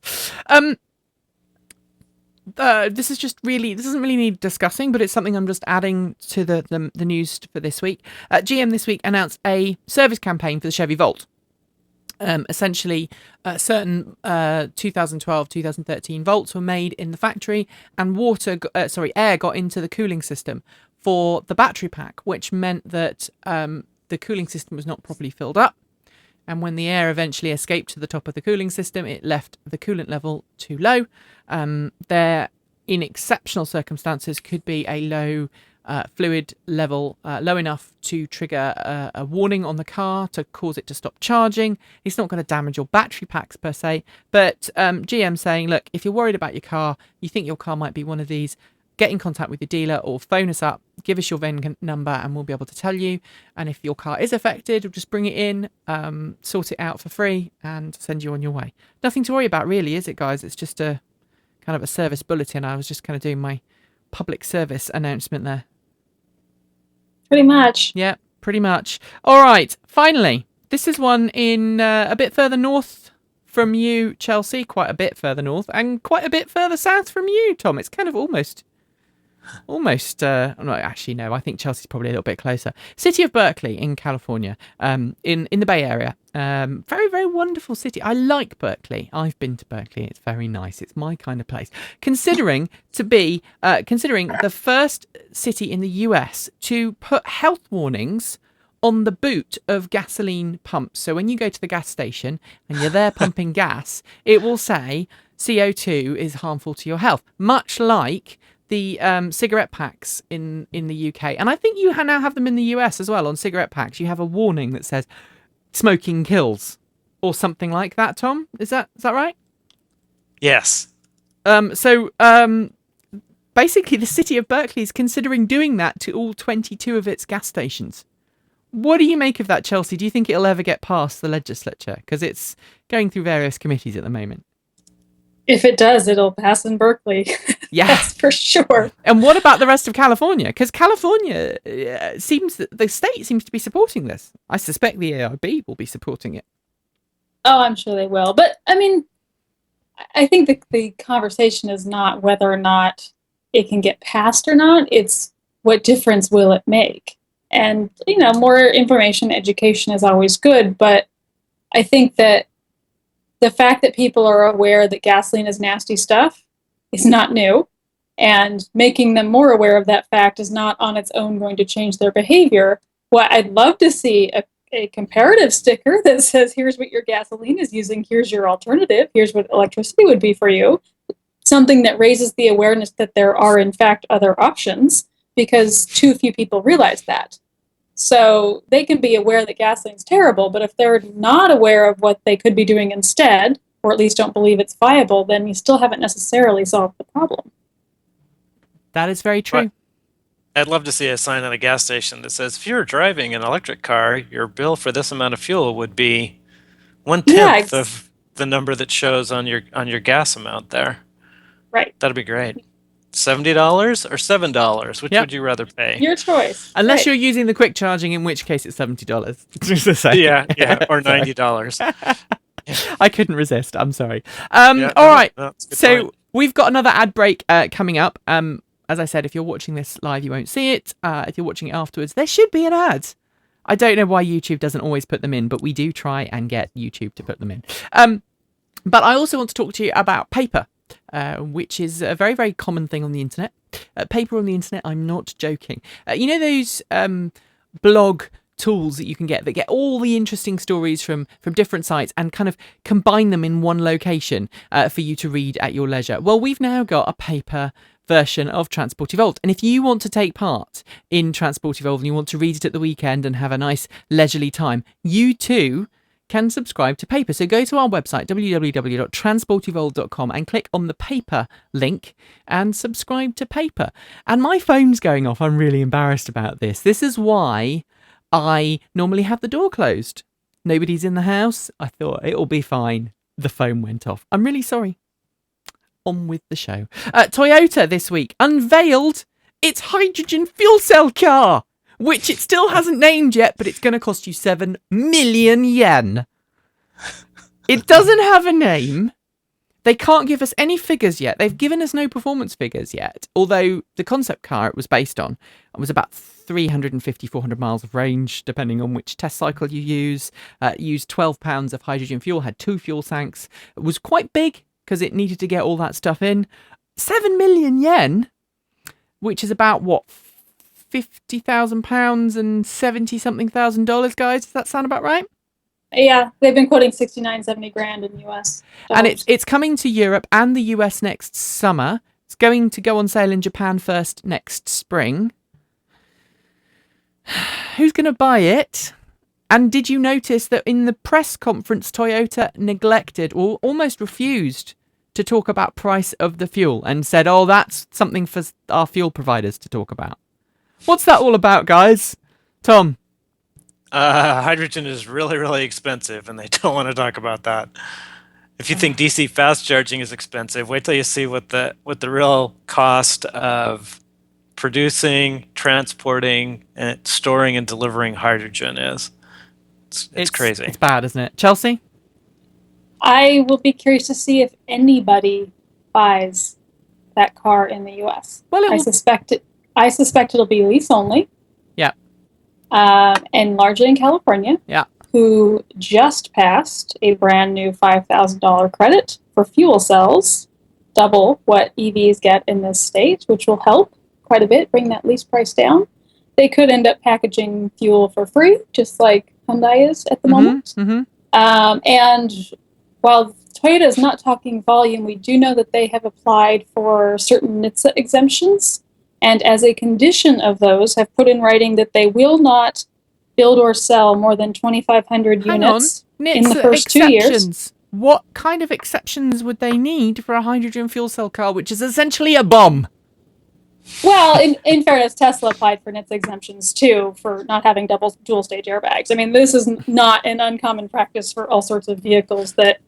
This doesn't really need discussing, but it's something I'm just adding to the news for this week. GM this week announced a service campaign for the Chevy Volt. Essentially, certain 2012, 2013 Volts were made in the factory, and air got into the cooling system for the battery pack, which meant that the cooling system was not properly filled up. And when the air eventually escaped to the top of the cooling system, it left the coolant level too low. There, in exceptional circumstances, could be a low fluid level, low enough to trigger a warning on the car to cause it to stop charging. It's not going to damage your battery packs per se, but GM saying, look, if you're worried about your car, you think your car might be one of these, get in contact with your dealer or phone us up, give us your VIN number, and we'll be able to tell you. And if your car is affected, we'll just bring it in, sort it out for free, and send you on your way. Nothing to worry about, really, is it, guys? It's just a kind of a service bulletin. I was just kind of doing my public service announcement there. Pretty much. Yeah, pretty much. All right, finally, this is one in a bit further north from you, Chelsea, quite a bit further north, and quite a bit further south from you, Tom. It's kind of almost no, actually no, I think Chelsea's probably a little bit closer. City of Berkeley in California, in the Bay Area. Very, very wonderful city. I like Berkeley. I've been to Berkeley. It's very nice. It's my kind of place. Considering the first city in the US to put health warnings on the boot of gasoline pumps. So when you go to the gas station and you're there pumping gas, it will say CO2 is harmful to your health, much like the cigarette packs in the UK. And I think you now have them in the US as well. On cigarette packs, you have a warning that says smoking kills or something like that, Tom. Is that right? Yes. So basically the city of Berkeley is considering doing that to all 22 of its gas stations. What do you make of that, Chelsea? Do you think it'll ever get past the legislature? Because it's going through various committees at the moment. If it does, it'll pass in Berkeley. Yeah. That's for sure. And what about the rest of California? Because California the state seems to be supporting this. I suspect the AIB will be supporting it. Oh, I'm sure they will. But, I mean, I think the conversation is not whether or not it can get passed or not. It's what difference will it make? And, more information, education is always good. But I think that the fact that people are aware that gasoline is nasty stuff is not new. And making them more aware of that fact is not on its own going to change their behavior. What I'd love to see a comparative sticker that says, here's what your gasoline is using, here's your alternative, here's what electricity would be for you. Something that raises the awareness that there are, in fact, other options, because too few people realize that. So they can be aware that gasoline's terrible, but if they're not aware of what they could be doing instead, or at least don't believe it's viable, then you still haven't necessarily solved the problem. That is very true. I'd love to see a sign on a gas station that says, if you're driving an electric car, your bill for this amount of fuel would be 1/10 of the number that shows on your gas amount there. Right. That'd be great. $70 or $7? Which would you rather pay? Your choice. Unless you're using the quick charging, in which case it's $70. Yeah, or $90. I couldn't resist. I'm sorry. All right. So point. we've got another ad break coming up. As I said, if you're watching this live, you won't see it. If you're watching it afterwards, there should be an ad. I don't know why YouTube doesn't always put them in, but we do try and get YouTube to put them in. But I also want to talk to you about paper. Which is a very, very common thing on the internet. Paper on the internet, I'm not joking. You know those blog tools that you can get that get all the interesting stories from different sites and kind of combine them in one location for you to read at your leisure? Well, we've now got a paper version of Transport Evolved. And if you want to take part in Transport Evolved and you want to read it at the weekend and have a nice leisurely time, you too can subscribe to paper. So go to our website, www.transportevolved.com, and click on the paper link and subscribe to paper. And my phone's going off. I'm really embarrassed about this. This is why I normally have the door closed. Nobody's in the house. I thought it'll be fine. The phone went off. I'm really sorry. On with the show. Toyota this week unveiled its hydrogen fuel cell car, which it still hasn't named yet, but it's going to cost you 7 million yen. It doesn't have a name. They can't give us any figures yet. They've given us no performance figures yet, although the concept car it was based on was about 350, 400 miles of range, depending on which test cycle you use. Used 12 pounds of hydrogen fuel, had 2 fuel tanks. It was quite big because it needed to get all that stuff in. 7 million yen, which is about, what, £50,000 and $70-something thousand, guys? Does that sound about right? Yeah, they've been quoting 69, 70 grand in the US. And it's coming to Europe and the US next summer. It's going to go on sale in Japan first next spring. Who's going to buy it? And did you notice that in the press conference, Toyota neglected or almost refused to talk about price of the fuel and said, oh, that's something for our fuel providers to talk about? What's that all about, guys? Tom? Hydrogen is really, really expensive, and they don't want to talk about that. If you think DC fast charging is expensive, wait till you see what the real cost of producing, transporting, and storing and delivering hydrogen is. It's crazy. It's bad, isn't it? Chelsea? I will be curious to see if anybody buys that car in the US. Well, I suspect it'll be lease only. Yeah. And largely in California. Yeah. Who just passed a brand new $5,000 credit for fuel cells, double what EVs get in this state, which will help quite a bit, bring that lease price down. They could end up packaging fuel for free, just like Hyundai is at the moment. Mm-hmm. And while Toyota is not talking volume, we do know that they have applied for certain NHTSA exemptions, and as a condition of those, have put in writing that they will not build or sell more than 2,500 units in the first 2 years. What kind of exceptions would they need for a hydrogen fuel cell car, which is essentially a bomb? Well, in fairness, Tesla applied for NHTSA exemptions too for not having dual stage airbags. I mean, this is not an uncommon practice for all sorts of vehicles, that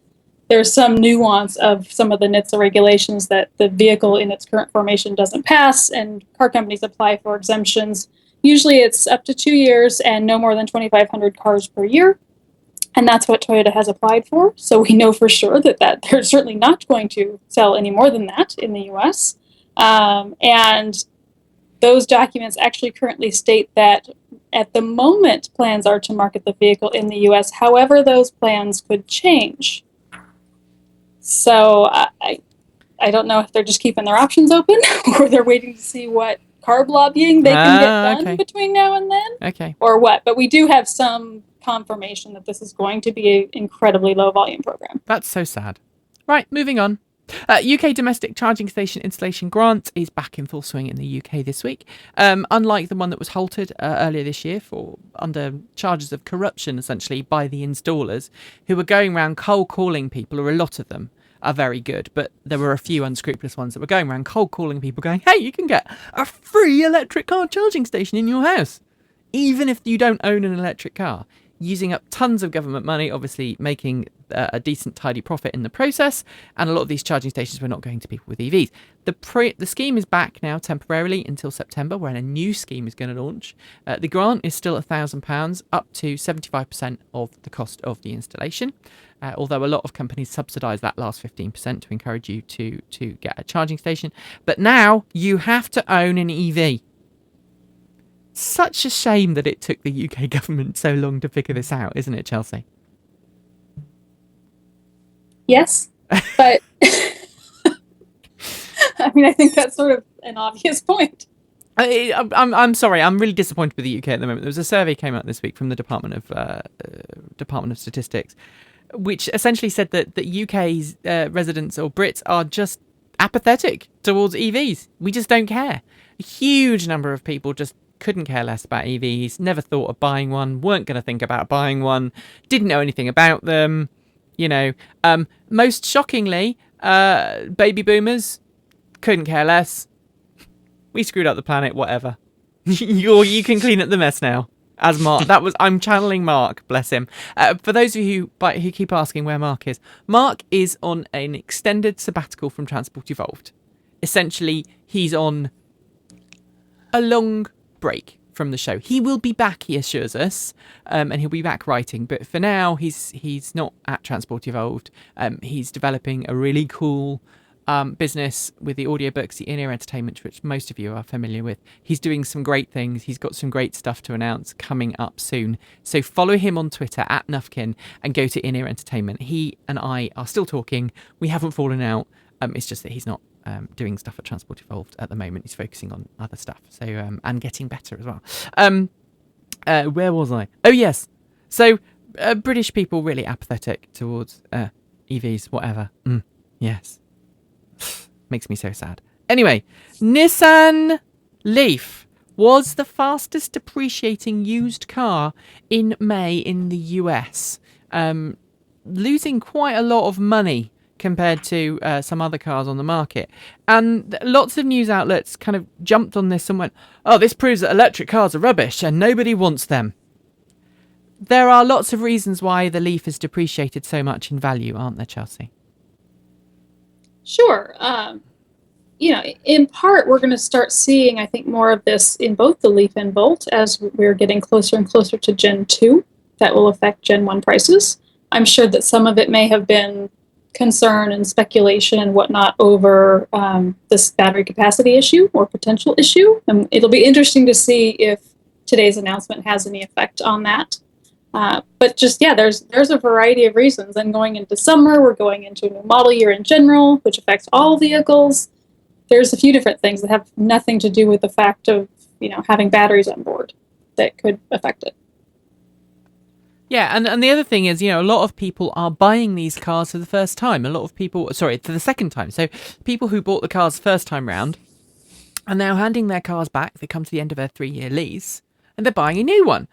there's some nuance of some of the NHTSA regulations that the vehicle in its current formation doesn't pass, and car companies apply for exemptions. Usually it's up to 2 years and no more than 2,500 cars per year. And that's what Toyota has applied for. So we know for sure that they're certainly not going to sell any more than that in the US. And those documents actually currently state that at the moment plans are to market the vehicle in the US. However, those plans could change. So I don't know if they're just keeping their options open or they're waiting to see what carb lobbying they can get done between now and then. Okay. Or what. But we do have some confirmation that this is going to be an incredibly low volume program. That's so sad. Right, moving on. UK domestic charging station installation grant is back in full swing in the UK this week. Unlike the one that was halted earlier this year under charges of corruption, essentially, by the installers, who were going around cold calling people, or a lot of them are very good, but there were a few unscrupulous ones that were going around cold calling people going, hey, you can get a free electric car charging station in your house, even if you don't own an electric car. Using up tons of government money, obviously making a decent, tidy profit in the process, and a lot of these charging stations were not going to people with EVs. The scheme is back now temporarily until September, when a new scheme is going to launch. The grant is still £1,000, up to 75% of the cost of the installation, although a lot of companies subsidise that last 15% to encourage you to get a charging station. But now you have to own an EV. Such a shame that it took the UK government so long to figure this out, isn't it, Chelsea? Yes, but I mean, I think that's sort of an obvious point. I'm sorry, I'm really disappointed with the UK at the moment. There was a survey came out this week from the Department of Statistics, which essentially said that UK's residents or Brits are just apathetic towards EVs. We just don't care. A huge number of people just couldn't care less about EVs, never thought of buying one, weren't going to think about buying one, didn't know anything about them, you know. Most shockingly, baby boomers couldn't care less. We screwed up the planet, whatever. You can clean up the mess now. As Mark, I'm channeling Mark, bless him. For those of you who keep asking where Mark is on an extended sabbatical from Transport Evolved. Essentially, he's on a long break from the show. He will be back, he assures us, and he'll be back writing. But for now, he's not at Transport Evolved. He's developing a really cool business with the audiobooks, the in-ear entertainment, which most of you are familiar with. He's doing some great things. He's got some great stuff to announce coming up soon. So follow him on Twitter at Nufkin and go to in-ear entertainment. He and I are still talking. We haven't fallen out. It's just that he's not doing stuff at Transport Evolved at the moment. He's focusing on other stuff. So and getting better as well. Where was I? Oh yes. So British people really apathetic towards EVs, whatever. Yes. Makes me so sad. Anyway, Nissan Leaf was the fastest depreciating used car in May in the US, losing quite a lot of money compared to some other cars on the market. And lots of news outlets kind of jumped on this and went, oh, this proves that electric cars are rubbish and nobody wants them. There are lots of reasons why the Leaf has depreciated so much in value, aren't there, Chelsea? Sure. In part, we're going to start seeing, I think, more of this in both the Leaf and Volt as we're getting closer and closer to Gen 2. That will affect Gen 1 prices. I'm sure that some of it may have been concern and speculation and whatnot over this battery capacity issue or potential issue. And it'll be interesting to see if today's announcement has any effect on that. But just, yeah, there's a variety of reasons. And going into summer, we're going into a new model year in general, which affects all vehicles. There's a few different things that have nothing to do with the fact of, having batteries on board that could affect it. Yeah, and the other thing is, a lot of people are buying these cars for the first time. For the second time. So people who bought the cars first time round are now handing their cars back. They come to the end of their 3-year lease and they're buying a new one.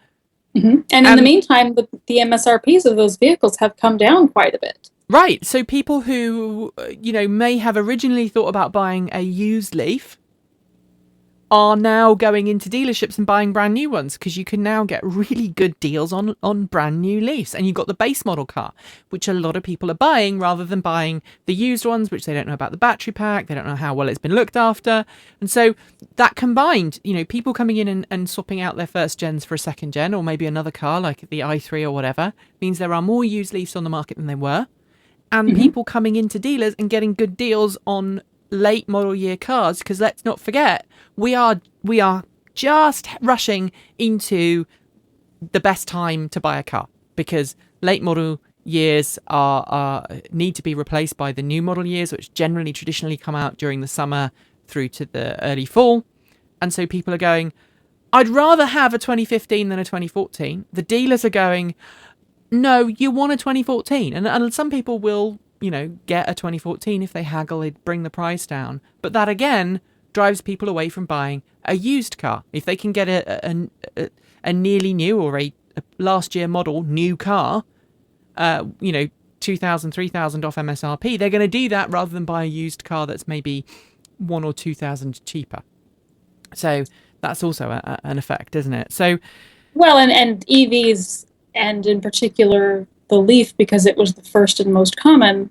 Mm-hmm. And in the meantime, the MSRPs of those vehicles have come down quite a bit. Right. So people who, may have originally thought about buying a used Leaf are now going into dealerships and buying brand new ones, because you can now get really good deals on brand new Leafs. And you've got the base model car, which a lot of people are buying rather than buying the used ones, which they don't know about the battery pack, they don't know how well it's been looked after. And so that combined, people coming in and swapping out their first gens for a second gen, or maybe another car like the i3 or whatever, means there are more used Leafs on the market than there were. And people coming into dealers and getting good deals on late model year cars, because let's not forget, we are just rushing into the best time to buy a car, because late model years are need to be replaced by the new model years, which generally traditionally come out during the summer through to the early fall. And so people are going, I'd rather have a 2015 than a 2014. The dealers are going, no, you want a 2014. And some people will, get a 2014 if they haggle, they bring the price down. But that, again, drives people away from buying a used car. If they can get a nearly new or a last year model new car, 2,000, 3,000 off MSRP, they're going to do that rather than buy a used car that's maybe 1,000 or 2,000 cheaper. So that's also an effect, isn't it? So, well, and EVs, and in particular the Leaf, because it was the first and most common,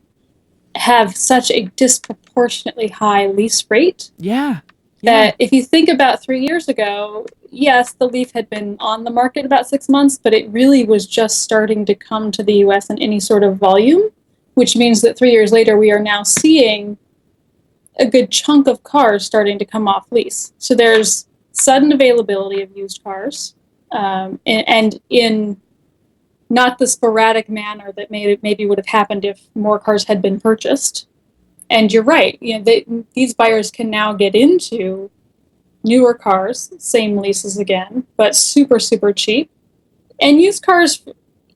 have such a disproportionately high lease rate. Yeah. That if you think about 3 years ago, yes, the Leaf had been on the market about 6 months, but it really was just starting to come to the US in any sort of volume, which means that 3 years later, we are now seeing a good chunk of cars starting to come off lease. So there's sudden availability of used cars, and in not the sporadic manner that maybe would have happened if more cars had been purchased. And you're right, these buyers can now get into newer cars, same leases again, but super, super cheap. And used cars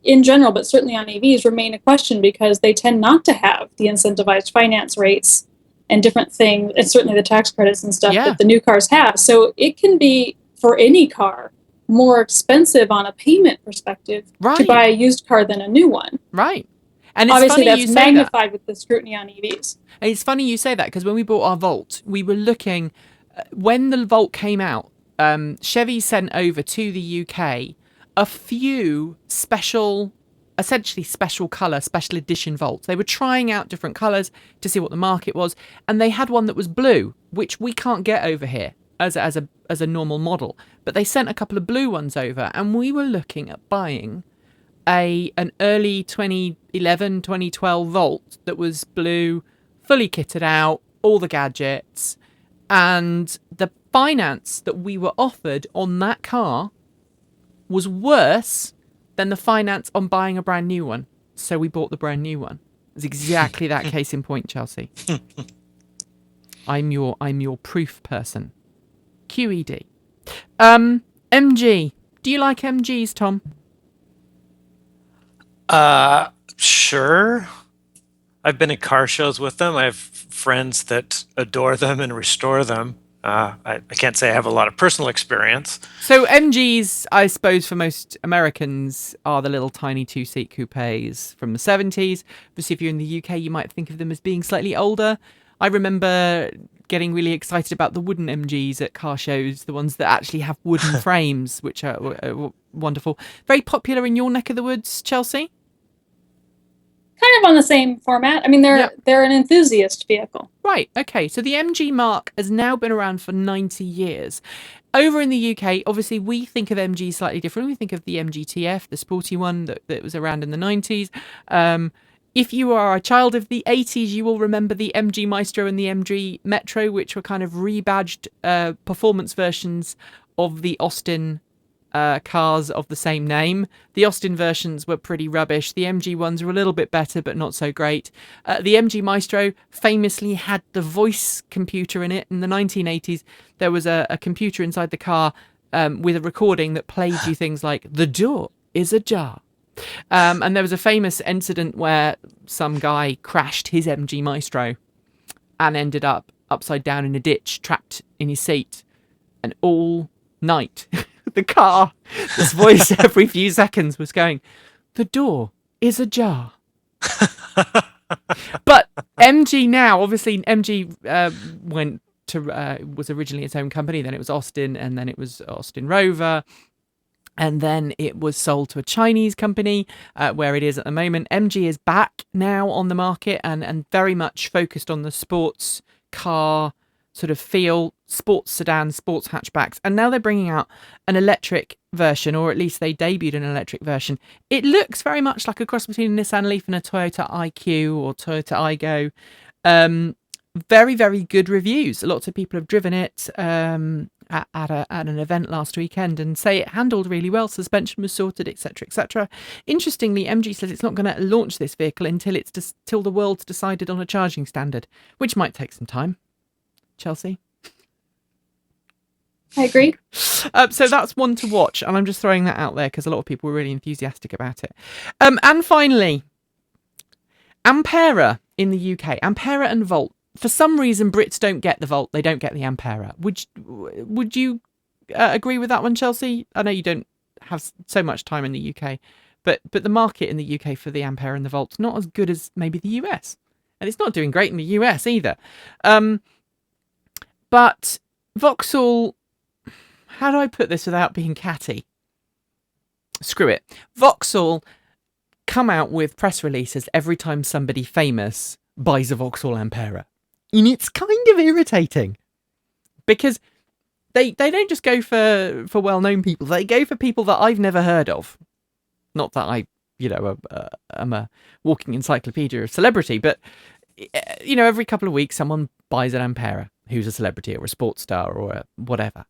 in general, but certainly on EVs, remain a question because they tend not to have the incentivized finance rates and different things, and certainly the tax credits and stuff that the new cars have. So it can be, for any car, more expensive on a payment perspective to buy a used car than a new one. Right. And it's obviously funny that's magnified with the scrutiny on EVs. And it's funny you say that, because when we bought our Volt, we were looking, when the Volt came out, Chevy sent over to the UK a few essentially special colour, special edition Volts. They were trying out different colours to see what the market was, and they had one that was blue, which we can't get over here as a normal model. But they sent a couple of blue ones over, and we were looking at buying an early 2011, 2012 Volt that was blue, fully kitted out, all the gadgets, and the finance that we were offered on that car was worse than the finance on buying a brand new one. So we bought the brand new one. It's exactly that case in point, Chelsea. I'm your proof person. QED. MG. Do you like MGs, Tom? Sure. I've been at car shows with them. I have friends that adore them and restore them. I can't say I have a lot of personal experience. So MGs, I suppose, for most Americans, are the little tiny two-seat coupes from the 70s. Obviously, if you're in the UK, you might think of them as being slightly older. I remember getting really excited about the wooden MGs at car shows, the ones that actually have wooden frames, which are wonderful. Very popular in your neck of the woods, Chelsea? Kind of on the same format. I mean, they're an enthusiast vehicle. Right, okay. So the MG mark has now been around for 90 years. Over in the UK, obviously, we think of MG slightly different. We think of the MGTF, the sporty one that was around in the 90s. If you are a child of the 80s, you will remember the MG Maestro and the MG Metro, which were kind of rebadged performance versions of the Austin cars of the same name. The Austin versions were pretty rubbish. The MG ones were a little bit better, but not so great. The MG Maestro famously had the voice computer in it. In the 1980s, there was a computer inside the car with a recording that played you things like, "The door is ajar." And there was a famous incident where some guy crashed his MG Maestro and ended up upside down in a ditch, trapped in his seat. And all night, the car, this voice every few seconds was going, "The door is ajar." But MG now, obviously MG went was originally its own company. Then it was Austin, and then it was Austin Rover. And then it was sold to a Chinese company, where it is at the moment. MG is back now on the market and very much focused on the sports car sort of feel, sports sedans, sports hatchbacks. And now they're bringing out an electric version, or at least they debuted an electric version. It looks very much like a cross between a Nissan Leaf and a Toyota IQ or Toyota Aygo. Very, very good reviews. Lots of people have driven it at an event last weekend and say it handled really well. Suspension was sorted, etc., etc. Interestingly, MG says it's not going to launch this vehicle until the world's decided on a charging standard, which might take some time. Chelsea? I agree. So that's one to watch, and I'm just throwing that out there because a lot of people were really enthusiastic about it. And finally, Ampera in the UK. Ampera and Volt. For some reason, Brits don't get the Volt. They don't get the Ampera. Would you agree with that one, Chelsea? I know you don't have so much time in the UK, but the market in the UK for the Ampera and the Volt's not as good as maybe the US. And it's not doing great in the US either. But Vauxhall, how do I put this without being catty? Screw it. Vauxhall come out with press releases every time somebody famous buys a Vauxhall Ampera. And it's kind of irritating because they don't just go for well-known people. They go for people that I've never heard of. Not that I'm a walking encyclopedia of celebrity, but every couple of weeks someone buys an Ampera who's a celebrity or a sports star or a whatever.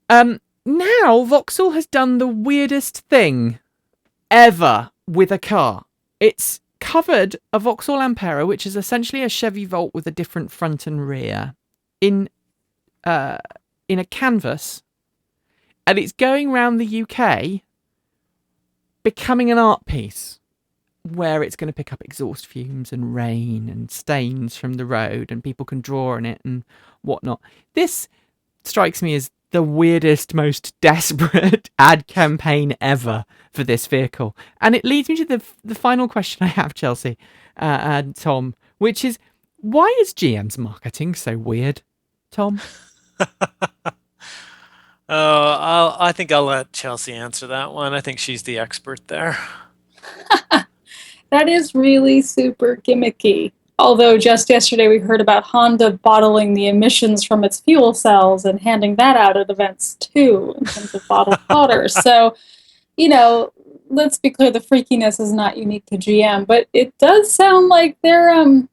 Now Vauxhall has done the weirdest thing ever with a car. It's covered a Vauxhall Ampera, which is essentially a Chevy Volt with a different front and rear, in a canvas, and it's going around the UK becoming an art piece where it's going to pick up exhaust fumes and rain and stains from the road, and people can draw on it and whatnot. This strikes me as the weirdest, most desperate ad campaign ever for this vehicle. And it leads me to the final question I have, Chelsea and Tom, which is, why is GM's marketing so weird, Tom? I think I'll let Chelsea answer that one. I think she's the expert there. That is really super gimmicky. Although just yesterday we heard about Honda bottling the emissions from its fuel cells and handing that out at events too, in terms of bottled water. So, let's be clear, the freakiness is not unique to GM, but it does sound like they're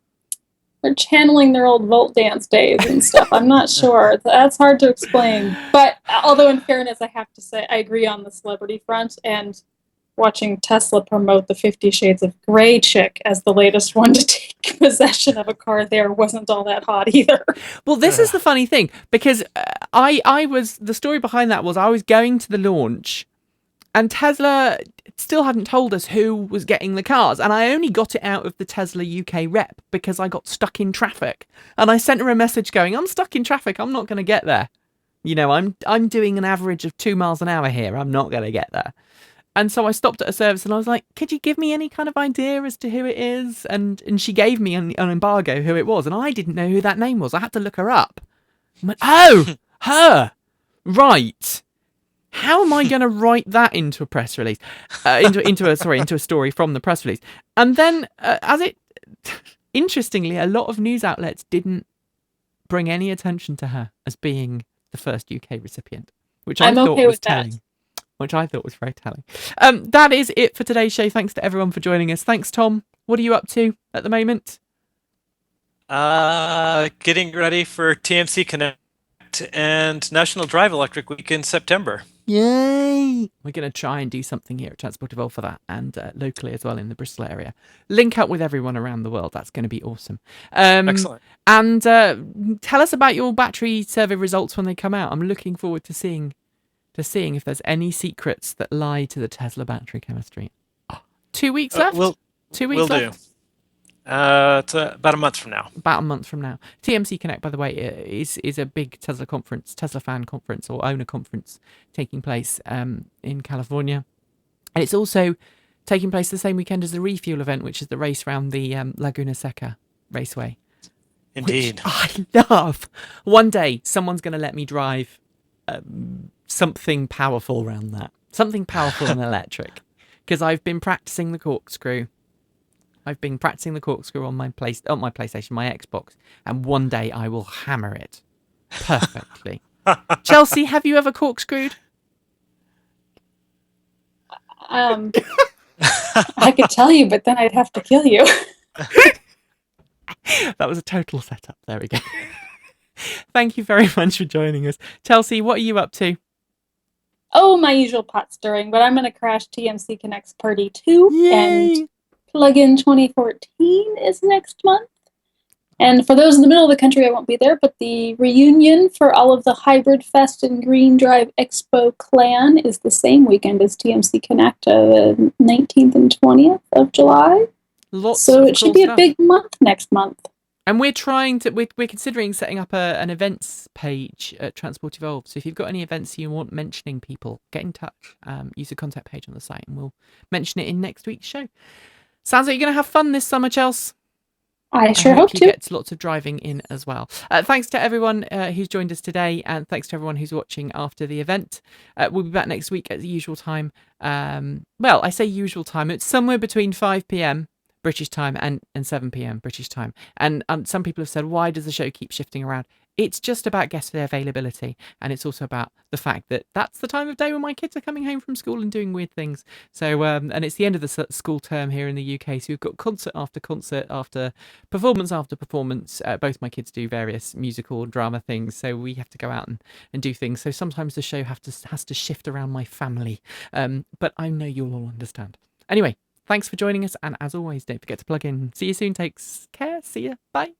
channeling their old Volt dance days and stuff. I'm not sure. That's hard to explain. But although in fairness, I have to say I agree on the celebrity front, and watching Tesla promote the 50 Shades of Grey chick as the latest one to take possession of a car there wasn't all that hot either. Well, this is the funny thing, because the story behind that was I was going to the launch and Tesla still hadn't told us who was getting the cars. And I only got it out of the Tesla UK rep because I got stuck in traffic. And I sent her a message going, I'm stuck in traffic. I'm not going to get there. I'm doing an average of 2 miles an hour here. I'm not going to get there. And so I stopped at a service and I was like, could you give me any kind of idea as to who it is? And she gave me an embargo who it was. And I didn't know who that name was. I had to look her up. I went, oh, her. Right. How am I going to write that into a press release? Into a story from the press release. And then interestingly, a lot of news outlets didn't bring any attention to her as being the first UK recipient, which I thought was telling. Which I thought was very telling. That is it for today's show. Thanks to everyone for joining us. Thanks, Tom. What are you up to at the moment? Getting ready for TMC Connect and National Drive Electric Week in September. Yay! We're going to try and do something here at Transport Evolve for that, and locally as well in the Bristol area. Link up with everyone around the world. That's going to be awesome. Excellent. And tell us about your battery survey results when they come out. I'm looking forward to seeing if there's any secrets that lie to the Tesla battery chemistry. 2 weeks left? 2 weeks left? Do. It's about a month from now. About a month from now. TMC Connect, by the way, is a big Tesla conference, Tesla fan conference or owner conference taking place in California. And it's also taking place the same weekend as the Refuel event, which is the race around the Laguna Seca Raceway. Indeed. Which I love. One day, someone's going to let me drive something powerful around that. Something powerful and electric. Because I've been practicing the corkscrew. I've been practicing the corkscrew on my PlayStation, my Xbox, and one day I will hammer it perfectly. Chelsea, have you ever corkscrewed? I could tell you, but then I'd have to kill you. That was a total setup. There we go. Thank you very much for joining us. Chelsea, what are you up to? Oh, my usual pot stirring, but I'm going to crash TMC Connect's Party 2 Yay! and Plug-in 2014 is next month. And for those in the middle of the country, I won't be there, but the reunion for all of the Hybrid Fest and Green Drive Expo clan is the same weekend as TMC Connect, the 19th and 20th of July. So it should be a big month next month. And we're considering setting up an events page at Transport Evolved. So if you've got any events you want mentioning people, get in touch. Use the contact page on the site and we'll mention it in next week's show. Sounds like you're going to have fun this summer, Chels. I sure hope you to. Get lots of driving in as well. Thanks to everyone who's joined us today, and thanks to everyone who's watching after the event. We'll be back next week at the usual time. Well, I say usual time. It's somewhere between 5 p.m. British time and 7 p.m. British time. And some people have said, why does the show keep shifting around? It's just about guest availability, and it's also about the fact that that's the time of day when my kids are coming home from school and doing weird things. So, and it's the end of the school term here in the UK, so we've got concert after performance. Both my kids do various musical and drama things, so we have to go out and do things. So sometimes the show has to shift around my family, but I know you'll all understand. Anyway, thanks for joining us, and as always, don't forget to plug in. See you soon. Take care. See ya. Bye.